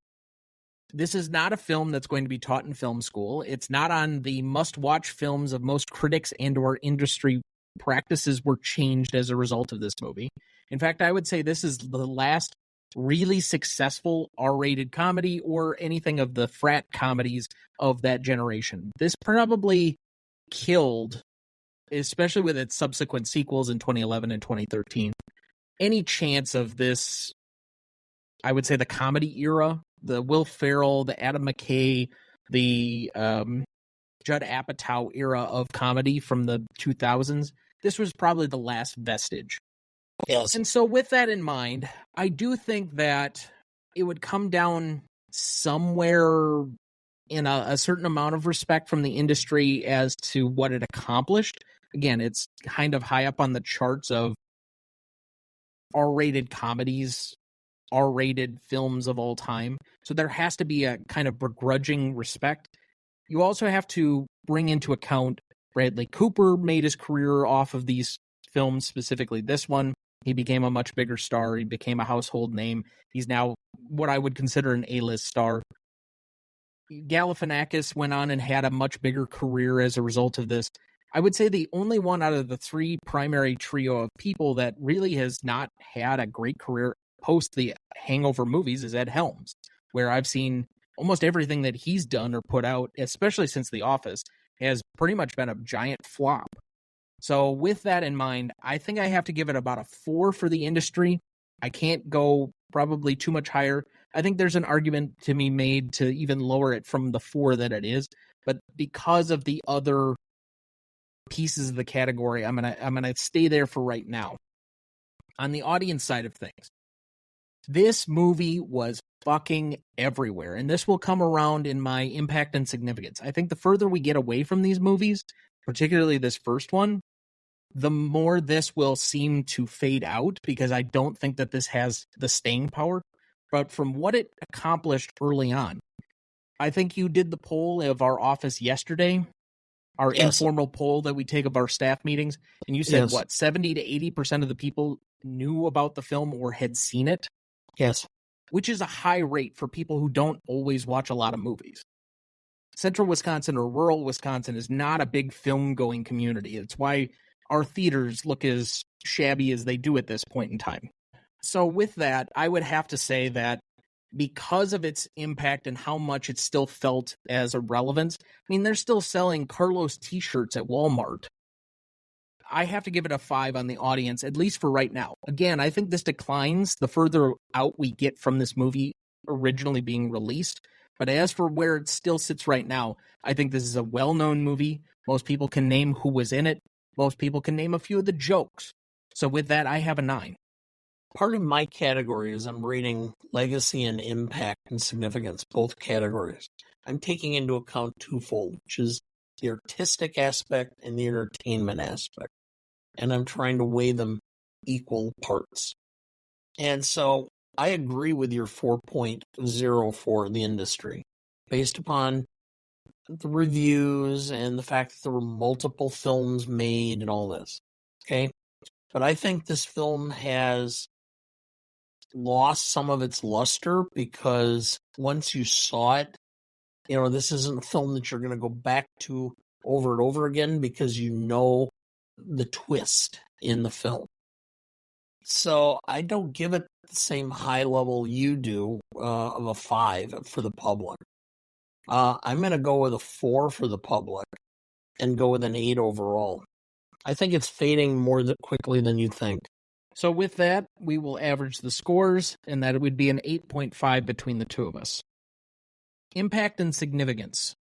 this is not a film that's going to be taught in film school. It's not on the must-watch films of most critics and or industry practices were changed as a result of this movie. In fact, I would say this is the last really successful R-rated comedy or anything of the frat comedies of that generation. This probably killed, especially with its subsequent sequels in 2011 and 2013, any chance of this, I would say, the comedy era, the Will Ferrell, the Adam McKay, the Judd Apatow era of comedy from the 2000s. This was probably the last vestige. Yes. And so with that in mind, I do think that it would come down somewhere in a certain amount of respect from the industry as to what it accomplished. Again, it's kind of high up on the charts of R-rated comedies, R-rated films of all time. So there has to be a kind of begrudging respect. You also have to bring into account Bradley Cooper made his career off of these films, specifically this one. He became a much bigger star. He became a household name. He's now what I would consider an A-list star. Galifianakis went on and had a much bigger career as a result of this. I would say the only one out of the 3 primary trio of people that really has not had a great career post the Hangover movies is Ed Helms, where I've seen almost everything that he's done or put out, especially since The Office, has pretty much been a giant flop. So with that in mind, I think I have to give it about a 4 for the industry. I can't go probably too much higher. I think there's an argument to be made to even lower it from the 4 that it is, but because of the other pieces of the category, I'm gonna stay there for right now. On the audience side of things, this movie was fucking everywhere, and this will come around in my impact and significance. I think the further we get away from these movies, particularly this first one, the more this will seem to fade out, because I don't think that this has the staying power. But from what it accomplished early on, I think you did the poll of our office yesterday, our informal poll that we take of our staff meetings, and you said, what, 70 to 80% of the people knew about the film or had seen it? Yes. Which is a high rate for people who don't always watch a lot of movies. Central Wisconsin or rural Wisconsin is not a big film-going community. It's why our theaters look as shabby as they do at this point in time. So with that, I would have to say that because of its impact and how much it's still felt as a relevance, I mean, they're still selling Carlos t-shirts at Walmart. I have to give it a 5 on the audience, at least for right now. Again, I think this declines the further out we get from this movie originally being released. But as for where it still sits right now, I think this is a well-known movie. Most people can name who was in it. Most people can name a few of the jokes. So with that, I have a 9. Part of my category is I'm rating legacy and impact and significance, both categories. I'm taking into account twofold, which is the artistic aspect and the entertainment aspect. And I'm trying to weigh them equal parts. And so I agree with your 4.0 for the industry, based upon the reviews and the fact that there were multiple films made and all this. Okay. But I think this film has lost some of its luster because once you saw it, this isn't a film that you're going to go back to over and over again because you know the twist in the film. So I don't give it the same high level you do of a 5 for the public. I'm going to go with a 4 for the public and go with an 8 overall. I think it's fading more quickly than you think. So with that, we will average the scores, and that it would be an 8.5 between the two of us. Impact and significance.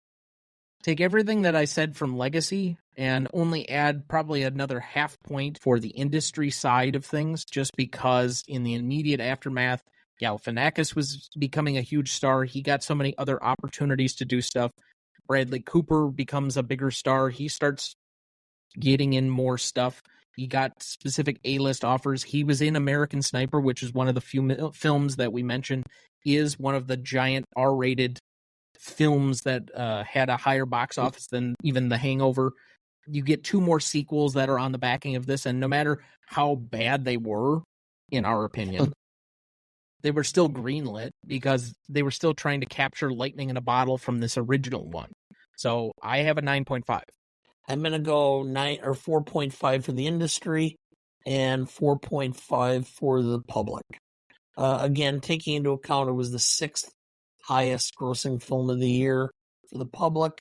Take everything that I said from Legacy and only add probably another half point for the industry side of things, just because in the immediate aftermath, Galifianakis was becoming a huge star. He got so many other opportunities to do stuff. Bradley Cooper becomes a bigger star. He starts getting in more stuff. He got specific A-list offers. He was in American Sniper, which is one of the few films that we mentioned is one of the giant R-rated films that had a higher box office than even The Hangover. You get 2 more sequels that are on the backing of this, and no matter how bad they were, in our opinion, they were still greenlit because they were still trying to capture lightning in a bottle from this original one. So I have a 9.5. I'm going to go 4.5 for the industry and 4.5 for the public. Again, taking into account it was the 6th highest grossing film of the year for the public.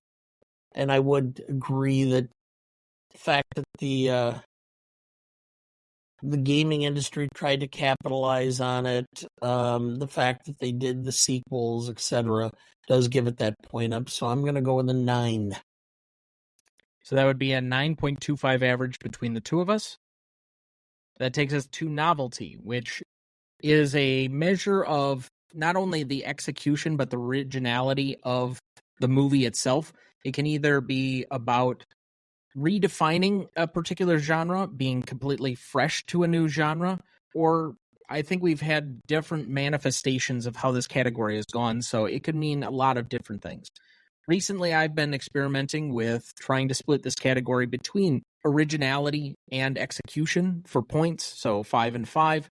And I would agree that the fact that the gaming industry tried to capitalize on it, the fact that they did the sequels, etc., does give it that point up. So I'm going to go with a 9. So that would be a 9.25 average between the two of us. That takes us to novelty, which is a measure of not only the execution, but the originality of the movie itself. It can either be about redefining a particular genre, being completely fresh to a new genre, or I think we've had different manifestations of how this category has gone, so it could mean a lot of different things. Recently, I've been experimenting with trying to split this category between originality and execution for points, so 5 and 5.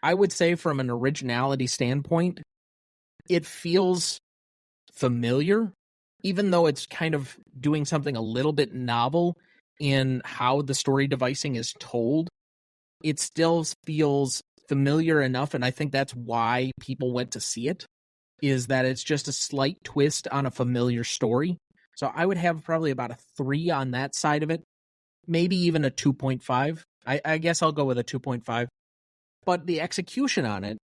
I would say from an originality standpoint, it feels familiar, even though it's kind of doing something a little bit novel in how the story devising is told. It still feels familiar enough, and I think that's why people went to see it, is that it's just a slight twist on a familiar story. So I would have probably about a 3 on that side of it, maybe even a 2.5. I guess I'll go with a 2.5. But the execution on it,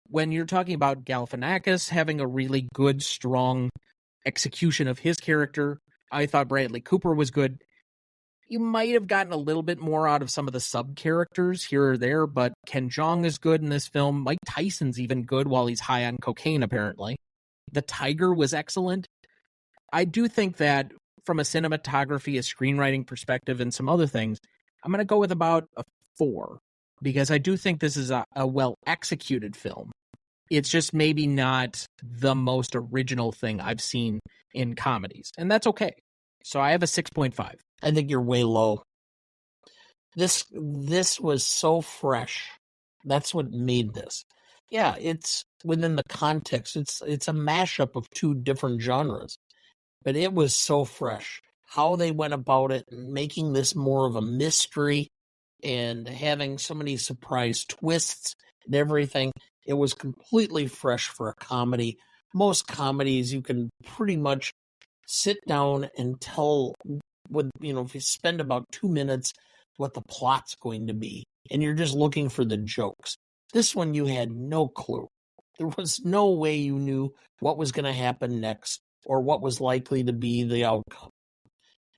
when you're talking about Galifianakis having a really good, strong execution of his character, I thought Bradley Cooper was good. You might have gotten a little bit more out of some of the sub-characters here or there, but Ken Jeong is good in this film. Mike Tyson's even good while he's high on cocaine, apparently. The Tiger was excellent. I do think that from a cinematography, a screenwriting perspective, and some other things, I'm going to go with about a 4, because I do think this is a well-executed film. It's just maybe not the most original thing I've seen in comedies, and that's okay. So I have a 6.5. I think you're way low. This was so fresh. That's what made this. Yeah, it's within the context. It's a mashup of 2 different genres. But it was so fresh. How they went about it, making this more of a mystery and having so many surprise twists and everything. It was completely fresh for a comedy. Most comedies, you can pretty much sit down and tell if you spend about 2 minutes what the plot's going to be, and you're just looking for the jokes. This one, you had no clue. There was no way you knew what was going to happen next or what was likely to be the outcome.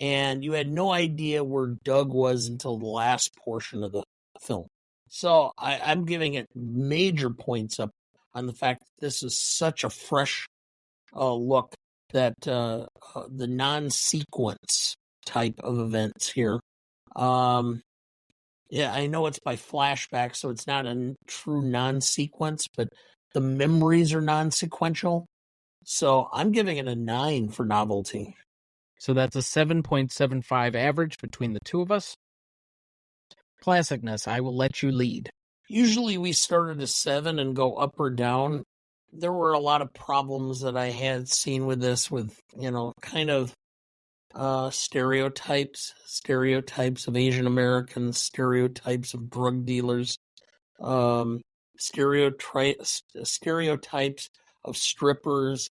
And you had no idea where Doug was until the last portion of the film. So I'm giving it major points up on the fact that this is such a fresh look, that the non-sequence type of events here Yeah, I know it's by flashback, so it's not a true non-sequence, but the memories are non-sequential. So I'm giving it a 9 for novelty. So that's a 7.75 average between the two of us. Classicness, I will let you lead. Usually we start at a 7 and go up or down. There were a lot of problems that I had seen with this, with, kind of stereotypes of Asian Americans, stereotypes of drug dealers, stereotypes of strippers.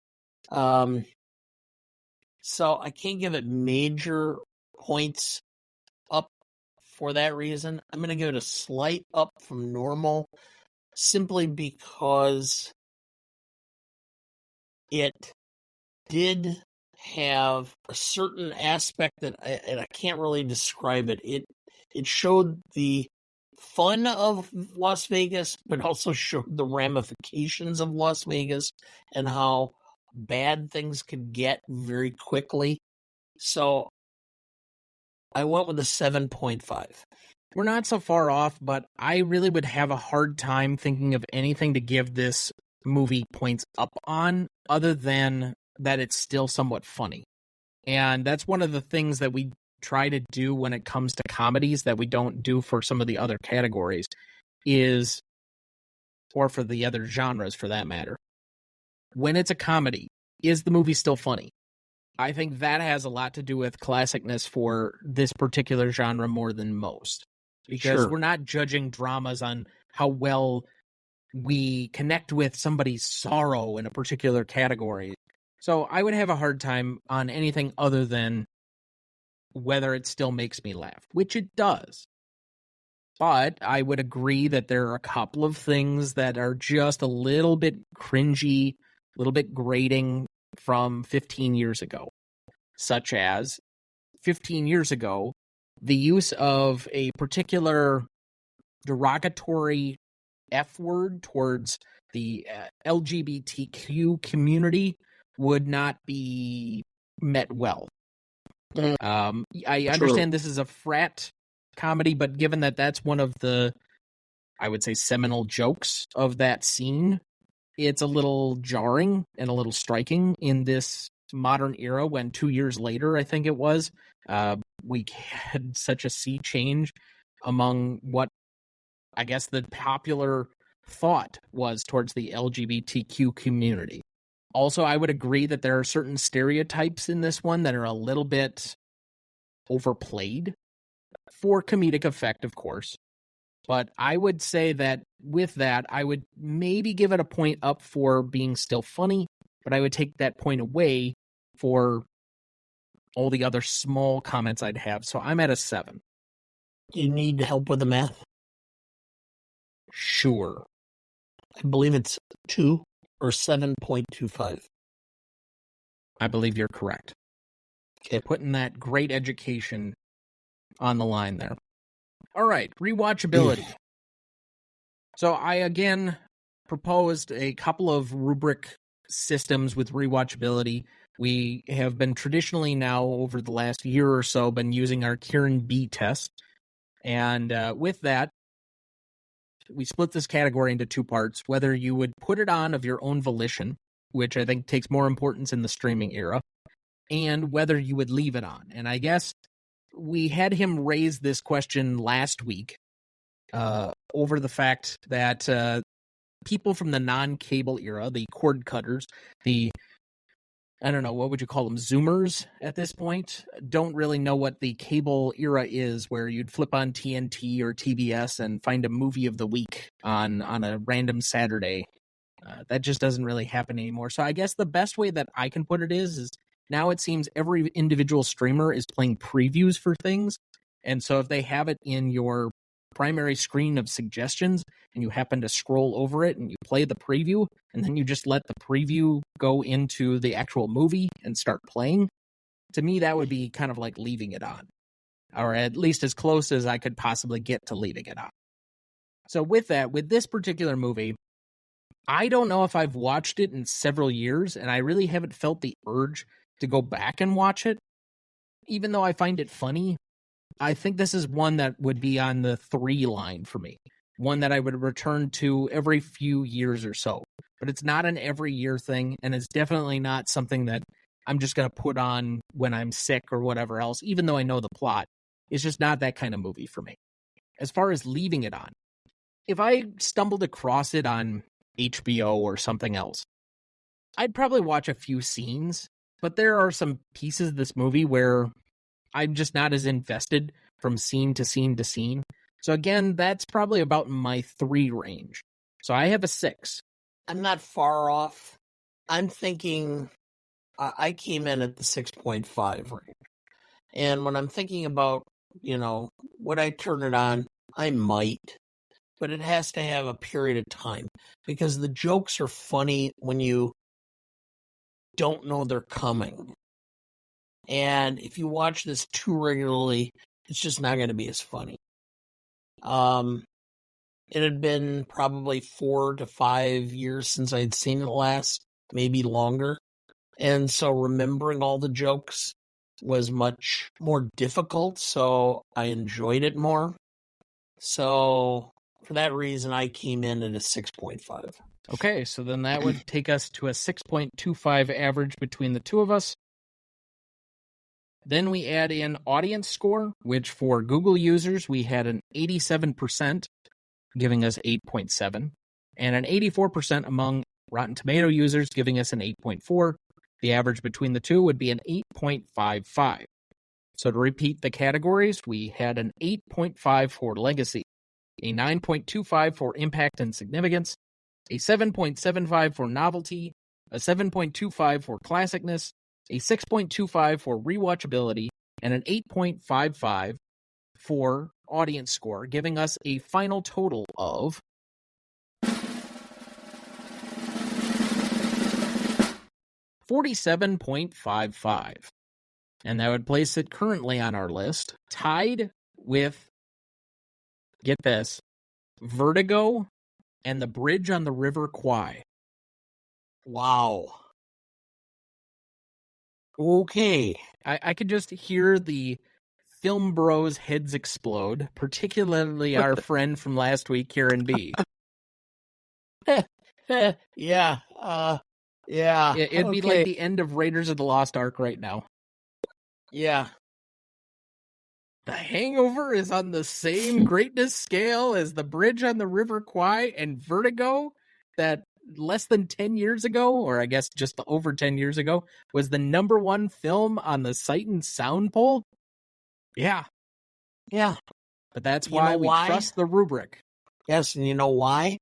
So I can't give it major points up for that reason. I'm going to give it a slight up from normal, simply because it did have a certain aspect that I can't really describe it. It showed the fun of Las Vegas, but also showed the ramifications of Las Vegas and how bad things could get very quickly. So I went with a 7.5. We're not so far off, but I really would have a hard time thinking of anything to give this movie points up on, other than that it's still somewhat funny. And that's one of the things that we try to do when it comes to comedies that we don't do for some of the other categories, or for the other genres for that matter. When it's a comedy, is the movie still funny? I think that has a lot to do with classicness for this particular genre more than most. Because we're not judging dramas on how well we connect with somebody's sorrow in a particular category. So I would have a hard time on anything other than whether it still makes me laugh, which it does. But I would agree that there are a couple of things that are just a little bit cringy, a little bit grating from 15 years ago. Such as 15 years ago, the use of a particular derogatory F word towards the LGBTQ community would not be met well. I understand this is a frat comedy, but given that that's one of the, I would say, seminal jokes of that scene, it's a little jarring and a little striking in this modern era when 2 years later, I think it was, we had such a sea change among what I guess the popular thought was towards the LGBTQ community. Also, I would agree that there are certain stereotypes in this one that are a little bit overplayed for comedic effect, of course. But I would say that with that, I would maybe give it a point up for being still funny, but I would take that point away for all the other small comments I'd have. So I'm at a 7. You need help with the math? Sure. I believe it's 2 or 7.25. I believe you're correct. Okay. Putting that great education on the line there. All right, rewatchability. So I, again, proposed a couple of rubric systems with rewatchability. We have been traditionally now, over the last year or so, been using our Kieran B test. And with that, we split this category into 2 parts, whether you would put it on of your own volition, which I think takes more importance in the streaming era, and whether you would leave it on. And I guess we had him raise this question last week over the fact that people from the non-cable era, the cord cutters, the, I don't know, what would you call them, Zoomers at this point, don't really know what the cable era is, where you'd flip on TNT or TBS and find a movie of the week on a random Saturday. That just doesn't really happen anymore. So I guess the best way that I can put it is now it seems every individual streamer is playing previews for things. And so if they have it in your primary screen of suggestions and you happen to scroll over it and you play the preview and then you just let the preview go into the actual movie and start playing, to me that would be kind of like leaving it on, or at least as close as I could possibly get to leaving it on. So with that, with this particular movie, I don't know if I've watched it in several years, and I really haven't felt the urge to go back and watch it. Even though I find it funny, I think this is one that would be on the 3 line for me. One that I would return to every few years or so. But it's not an every year thing, and it's definitely not something that I'm just going to put on when I'm sick or whatever else, even though I know the plot. It's just not that kind of movie for me. As far as leaving it on, if I stumbled across it on HBO or something else, I'd probably watch a few scenes, but there are some pieces of this movie where I'm just not as invested from scene to scene to scene. So again, that's probably about my 3 range. So I have a 6. I'm not far off. I'm thinking I came in at the 6.5 range. And when I'm thinking about, would I turn it on? I might. But it has to have a period of time. Because the jokes are funny when you don't know they're coming. And if you watch this too regularly, it's just not going to be as funny. It had been probably 4 to 5 years since I'd seen it last, maybe longer. And so remembering all the jokes was much more difficult, so I enjoyed it more. So for that reason, I came in at a 6.5. Okay, so then that would take us to a 6.25 average between the two of us. Then we add in audience score, which for Google users, we had an 87%, giving us 8.7, and an 84% among Rotten Tomato users, giving us an 8.4. The average between the two would be an 8.55. So to repeat the categories, we had an 8.5 for legacy, a 9.25 for impact and significance, a 7.75 for novelty, a 7.25 for classicness, a 6.25 for rewatchability, and an 8.55 for audience score, giving us a final total of 47.55. And that would place it currently on our list, tied with, get this, Vertigo and The Bridge on the River Kwai. Wow. Okay. I could just hear the film bros' heads explode, particularly our friend from last week, Karen B. Yeah. Yeah. It'd be like the end of Raiders of the Lost Ark right now. Yeah. The Hangover is on the same greatness scale as The Bridge on the River Kwai and Vertigo, that less than 10 years ago, or I guess just over 10 years ago, was the number 1 film on the Sight and Sound poll. Yeah. But that's why we trust the rubric. Yes, and you know why?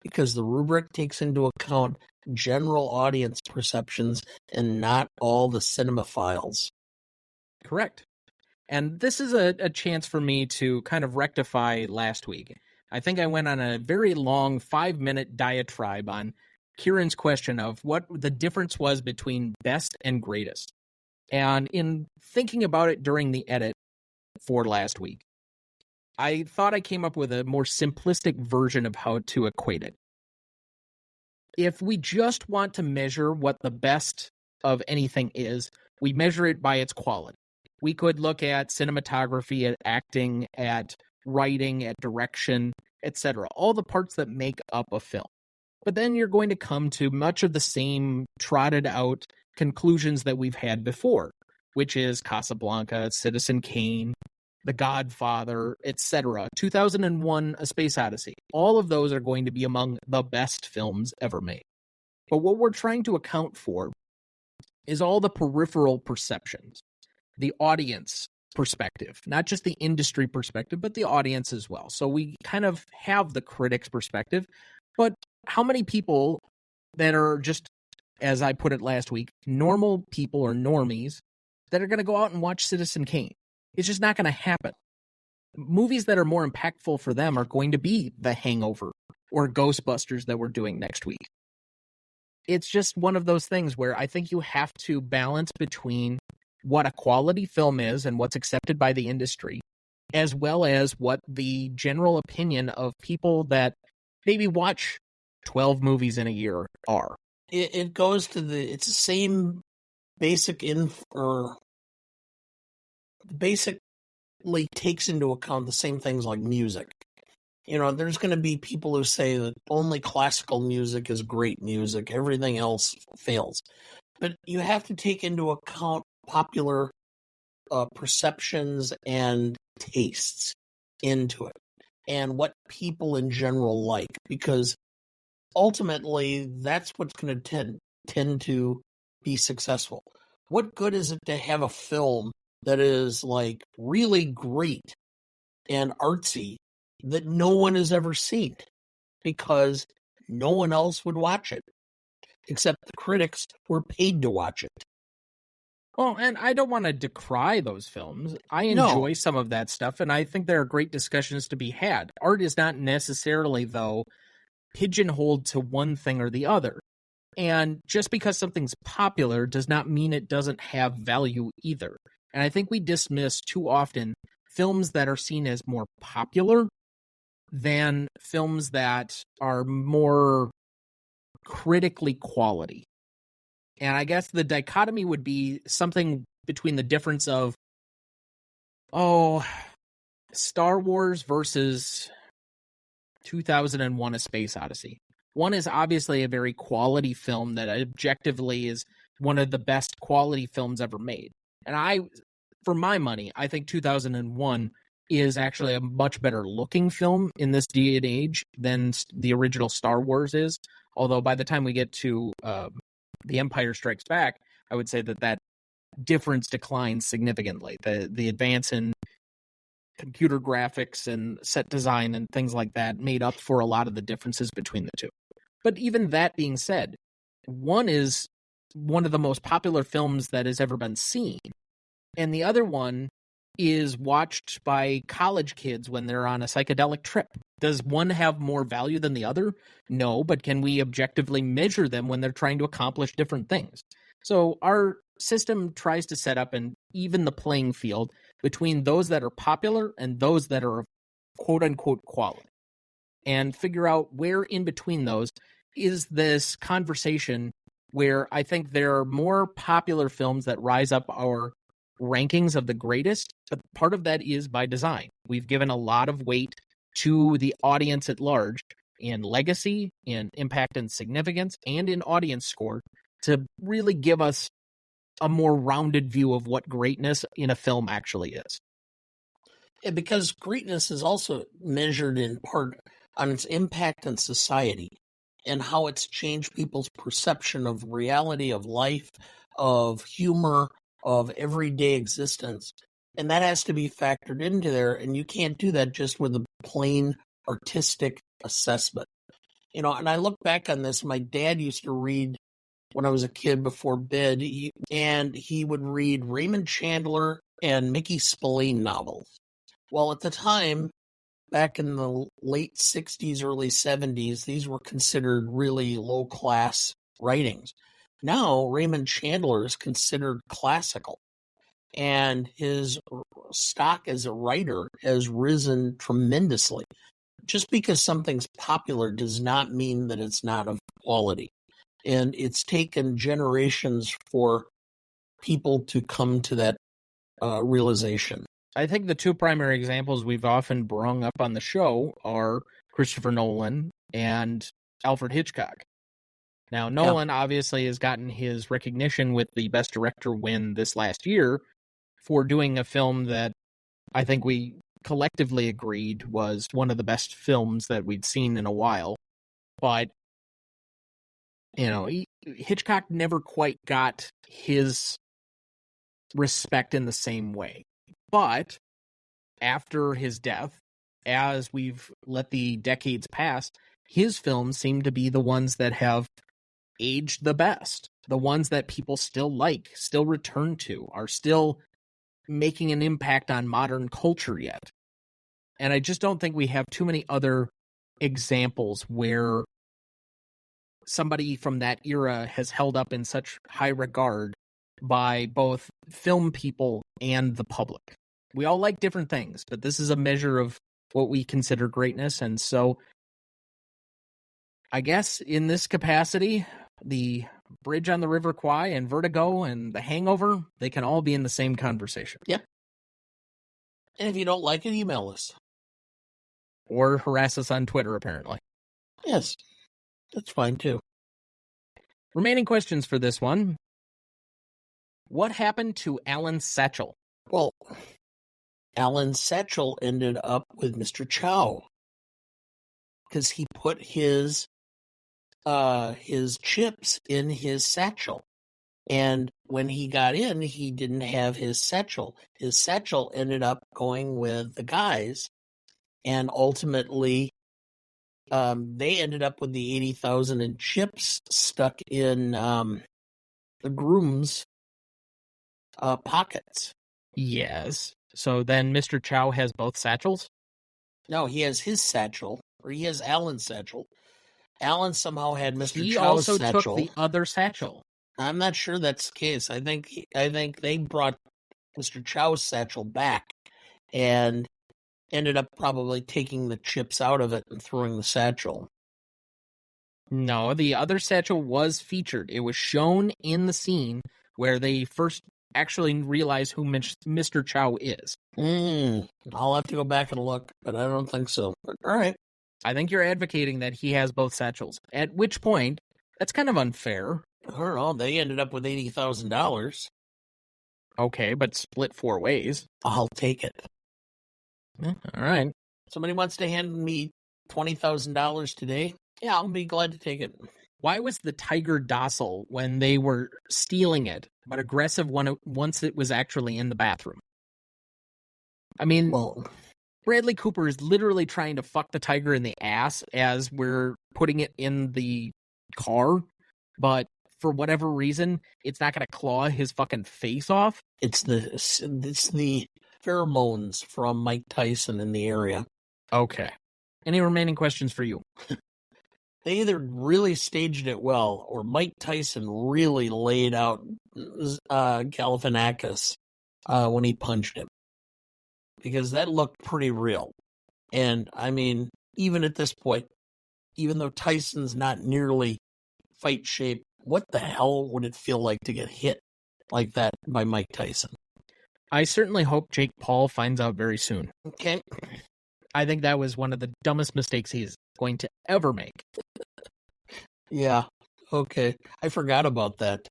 Because the rubric takes into account general audience perceptions and not all the cinemaphiles. Correct. And this is a chance for me to kind of rectify last week. I think I went on a very long 5-minute diatribe on Kieran's question of what the difference was between best and greatest. And in thinking about it during the edit for last week, I thought I came up with a more simplistic version of how to equate it. If we just want to measure what the best of anything is, we measure it by its quality. We could look at cinematography, at acting, at writing, at direction, etc. All the parts that make up a film. But then you're going to come to much of the same trotted out conclusions that we've had before, which is Casablanca, Citizen Kane, The Godfather, etc. 2001: A Space Odyssey. All of those are going to be among the best films ever made. But what we're trying to account for is all the peripheral perceptions, the audience perspective, not just the industry perspective, but the audience as well. So we kind of have the critic's perspective, but how many people that are just, as I put it last week, normal people or normies that are going to go out and watch Citizen Kane? It's just not going to happen. Movies that are more impactful for them are going to be The Hangover or Ghostbusters that we're doing next week. It's just one of those things where I think you have to balance between what a quality film is and what's accepted by the industry, as well as what the general opinion of people that maybe watch 12 movies in a year are. It goes to it's the same basic basic takes into account the same things like music. There's going to be people who say that only classical music is great music, everything else fails. But you have to take into account popular perceptions and tastes into it, and what people in general like, because ultimately that's what's going to tend to be successful. What good is it to have a film that is like really great and artsy that no one has ever seen, because no one else would watch it except the critics who were paid to watch it? Well, and I don't want to decry those films. I No. enjoy some of that stuff, and I think there are great discussions to be had. Art is not necessarily, though, pigeonholed to one thing or the other. And just because something's popular does not mean it doesn't have value either. And I think we dismiss too often films that are seen as more popular than films that are more critically quality. And I guess the dichotomy would be something between the difference of, Star Wars versus 2001: A Space Odyssey. One is obviously a very quality film that objectively is one of the best quality films ever made. And for my money, I think 2001 is actually a much better looking film in this day and age than the original Star Wars is. Although by the time we get to The Empire Strikes Back, I would say that difference declines significantly. The advance in computer graphics and set design and things like that made up for a lot of the differences between the two. But even that being said, one is one of the most popular films that has ever been seen, and the other one is watched by college kids when they're on a psychedelic trip. Does one have more value than the other? No, but can we objectively measure them when they're trying to accomplish different things? So our system tries to set up and even the playing field between those that are popular and those that are of quote-unquote quality, and figure out where in between those is this conversation where I think there are more popular films that rise up our rankings of the greatest, but part of that is by design. We've given a lot of weight to the audience at large in legacy, in impact and significance, and in audience score to really give us a more rounded view of what greatness in a film actually is. Yeah, because greatness is also measured in part on its impact on society and how it's changed people's perception of reality, of life, of humor, of everyday existence. And that has to be factored into there, and you can't do that just with a plain artistic assessment. And I look back on this, my dad used to read when I was a kid before bed, he would read Raymond Chandler and Mickey Spillane novels. Well, at the time, back in the late 60s, early 70s, these were considered really low-class writings. Now, Raymond Chandler is considered classical, and his stock as a writer has risen tremendously. Just because something's popular does not mean that it's not of quality. And it's taken generations for people to come to that realization. I think the two primary examples we've often brung up on the show are Christopher Nolan and Alfred Hitchcock. Now, Nolan obviously has gotten his recognition with the Best Director win this last year for doing a film that I think we collectively agreed was one of the best films that we'd seen in a while. But, Hitchcock never quite got his respect in the same way. But after his death, as we've let the decades pass, his films seem to be the ones that have aged the best. The ones that people still like, still return to, are still making an impact on modern culture yet. And I just don't think we have too many other examples where somebody from that era has held up in such high regard by both film people and the public. We all like different things, but this is a measure of what we consider greatness. And so I guess in this capacity, the Bridge on the River Kwai and Vertigo and The Hangover, they can all be in the same conversation. Yeah. And if you don't like it, email us. Or harass us on Twitter, apparently. Yes, that's fine too. Remaining questions for this one. What happened to Alan Satchel? Well, Alan Satchel ended up with Mr. Chow because he put his chips in his satchel. And when he got in, he didn't have his satchel. His satchel ended up going with the guys. And ultimately, they ended up with the 80,000 in chips stuck in the groom's pockets. Yes. So then Mr. Chow has both satchels? No, he has his satchel, or he has Alan's satchel. Alan somehow had Mr. He Chow's also satchel. took the other satchel. I'm not sure that's the case. I think they brought Mr. Chow's satchel back and ended up probably taking the chips out of it and throwing the satchel. No, the other satchel was featured. It was shown in the scene where they first actually realize who Mr. Chow is. I'll have to go back and look, but I don't think so. But, all right. I think you're advocating that he has both satchels. At which point, that's kind of unfair. I don't know. They ended up with $80,000. Okay, but split 4 ways. I'll take it. All right. Somebody wants to hand me $20,000 today? Yeah, I'll be glad to take it. Why was the tiger docile when they were stealing it, but aggressive once it was actually in the bathroom? I mean, Well, Bradley Cooper is literally trying to fuck the tiger in the ass as we're putting it in the car, but for whatever reason, it's not going to claw his fucking face off. it's the pheromones from Mike Tyson in the area. Okay. Any remaining questions for you? They either really staged it well, or Mike Tyson really laid out Galifianakis when he punched him, because that looked pretty real. And I mean, even at this point, even though Tyson's not nearly fight shape, what the hell would it feel like to get hit like that by Mike Tyson? I certainly hope Jake Paul finds out very soon. Okay. I think that was one of the dumbest mistakes he's going to ever make. Yeah. Okay. I forgot about that.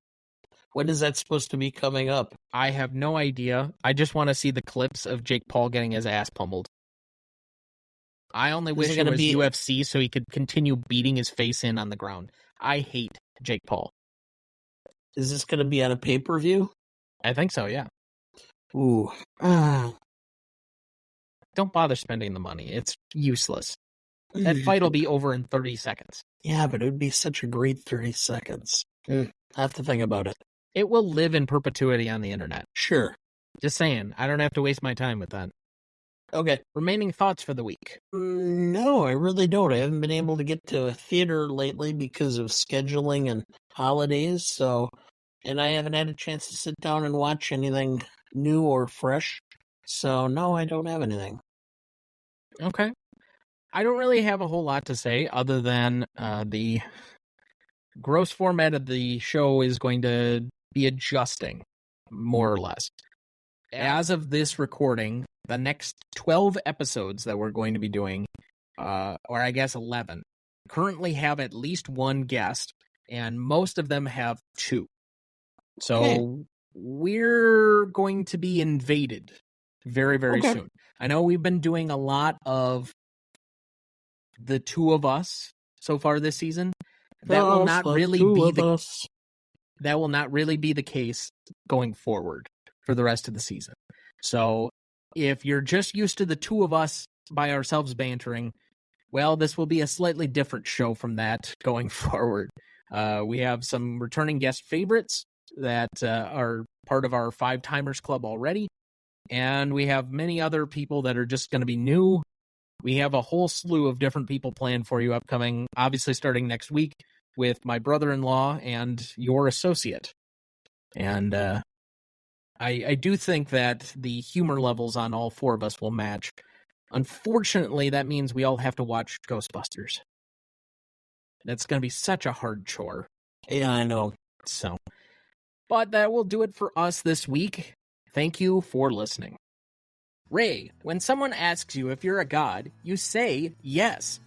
When is that supposed to be coming up? I have no idea. I just want to see the clips of Jake Paul getting his ass pummeled. I only wish it was UFC so he could continue beating his face in on the ground. I hate Jake Paul. Is this going to be on a pay-per-view? I think so, yeah. Ooh. Don't bother spending the money. It's useless. That fight will be over in 30 seconds. Yeah, but it would be such a great 30 seconds. I have to think about it. It will live in perpetuity on the internet. Sure. Just saying, I don't have to waste my time with that. Okay. Remaining thoughts for the week? No, I really don't. I haven't been able to get to a theater lately because of scheduling and holidays, and I haven't had a chance to sit down and watch anything new or fresh. So, no, I don't have anything. Okay. I don't really have a whole lot to say other than the gross format of the show is going to be adjusting, more or less. As of this recording, the next 12 episodes that we're going to be doing, or I guess 11, currently have at least one guest, and most of them have 2. So we're going to be invaded very, very soon. I know we've been doing a lot of the 2 of us so far this season. That will not really be that will not really be the case going forward for the rest of the season. So if you're just used to the 2 of us by ourselves bantering, well, this will be a slightly different show from that going forward. We have some returning guest favorites that are part of our 5-Timers Club already, and we have many other people that are just going to be new. We have a whole slew of different people planned for you upcoming, obviously starting next week with my brother-in-law and your associate. And I do think that the humor levels on all 4 of us will match. Unfortunately, that means we all have to watch Ghostbusters. That's going to be such a hard chore. Yeah, I know. So, but that will do it for us this week. Thank you for listening. Ray, when someone asks you if you're a god, you say yes.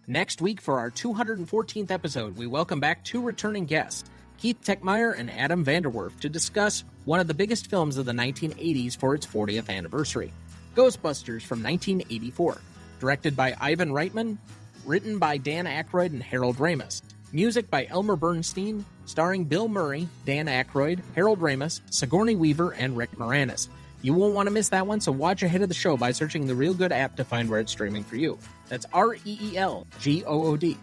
Next week for our 214th episode, we welcome back two returning guests, Keith Techmeyer and Adam Vanderwerf, to discuss one of the biggest films of the 1980s for its 40th anniversary, Ghostbusters from 1984, directed by Ivan Reitman, written by Dan Aykroyd and Harold Ramis, music by Elmer Bernstein, starring Bill Murray, Dan Aykroyd, Harold Ramis, Sigourney Weaver, and Rick Moranis. You won't want to miss that one, so watch ahead of the show by searching the Real Good app to find where it's streaming for you. That's REELGOOD.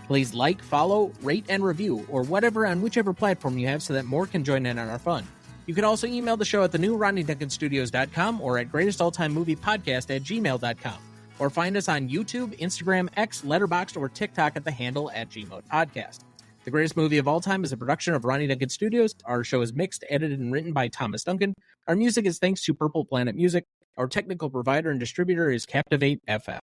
Please like, follow, rate, and review, or whatever on whichever platform you have so that more can join in on our fun. You can also email the show at thenewRonnieDuncanStudios.com or at greatestalltimemoviepodcast@gmail.com. Or find us on YouTube, Instagram, X, Letterboxd, or TikTok at the handle @GMODPodcast. The Greatest Movie of All Time is a production of Ronnie Duncan Studios. Our show is mixed, edited, and written by Thomas Duncan. Our music is thanks to Purple Planet Music. Our technical provider and distributor is Captivate FM.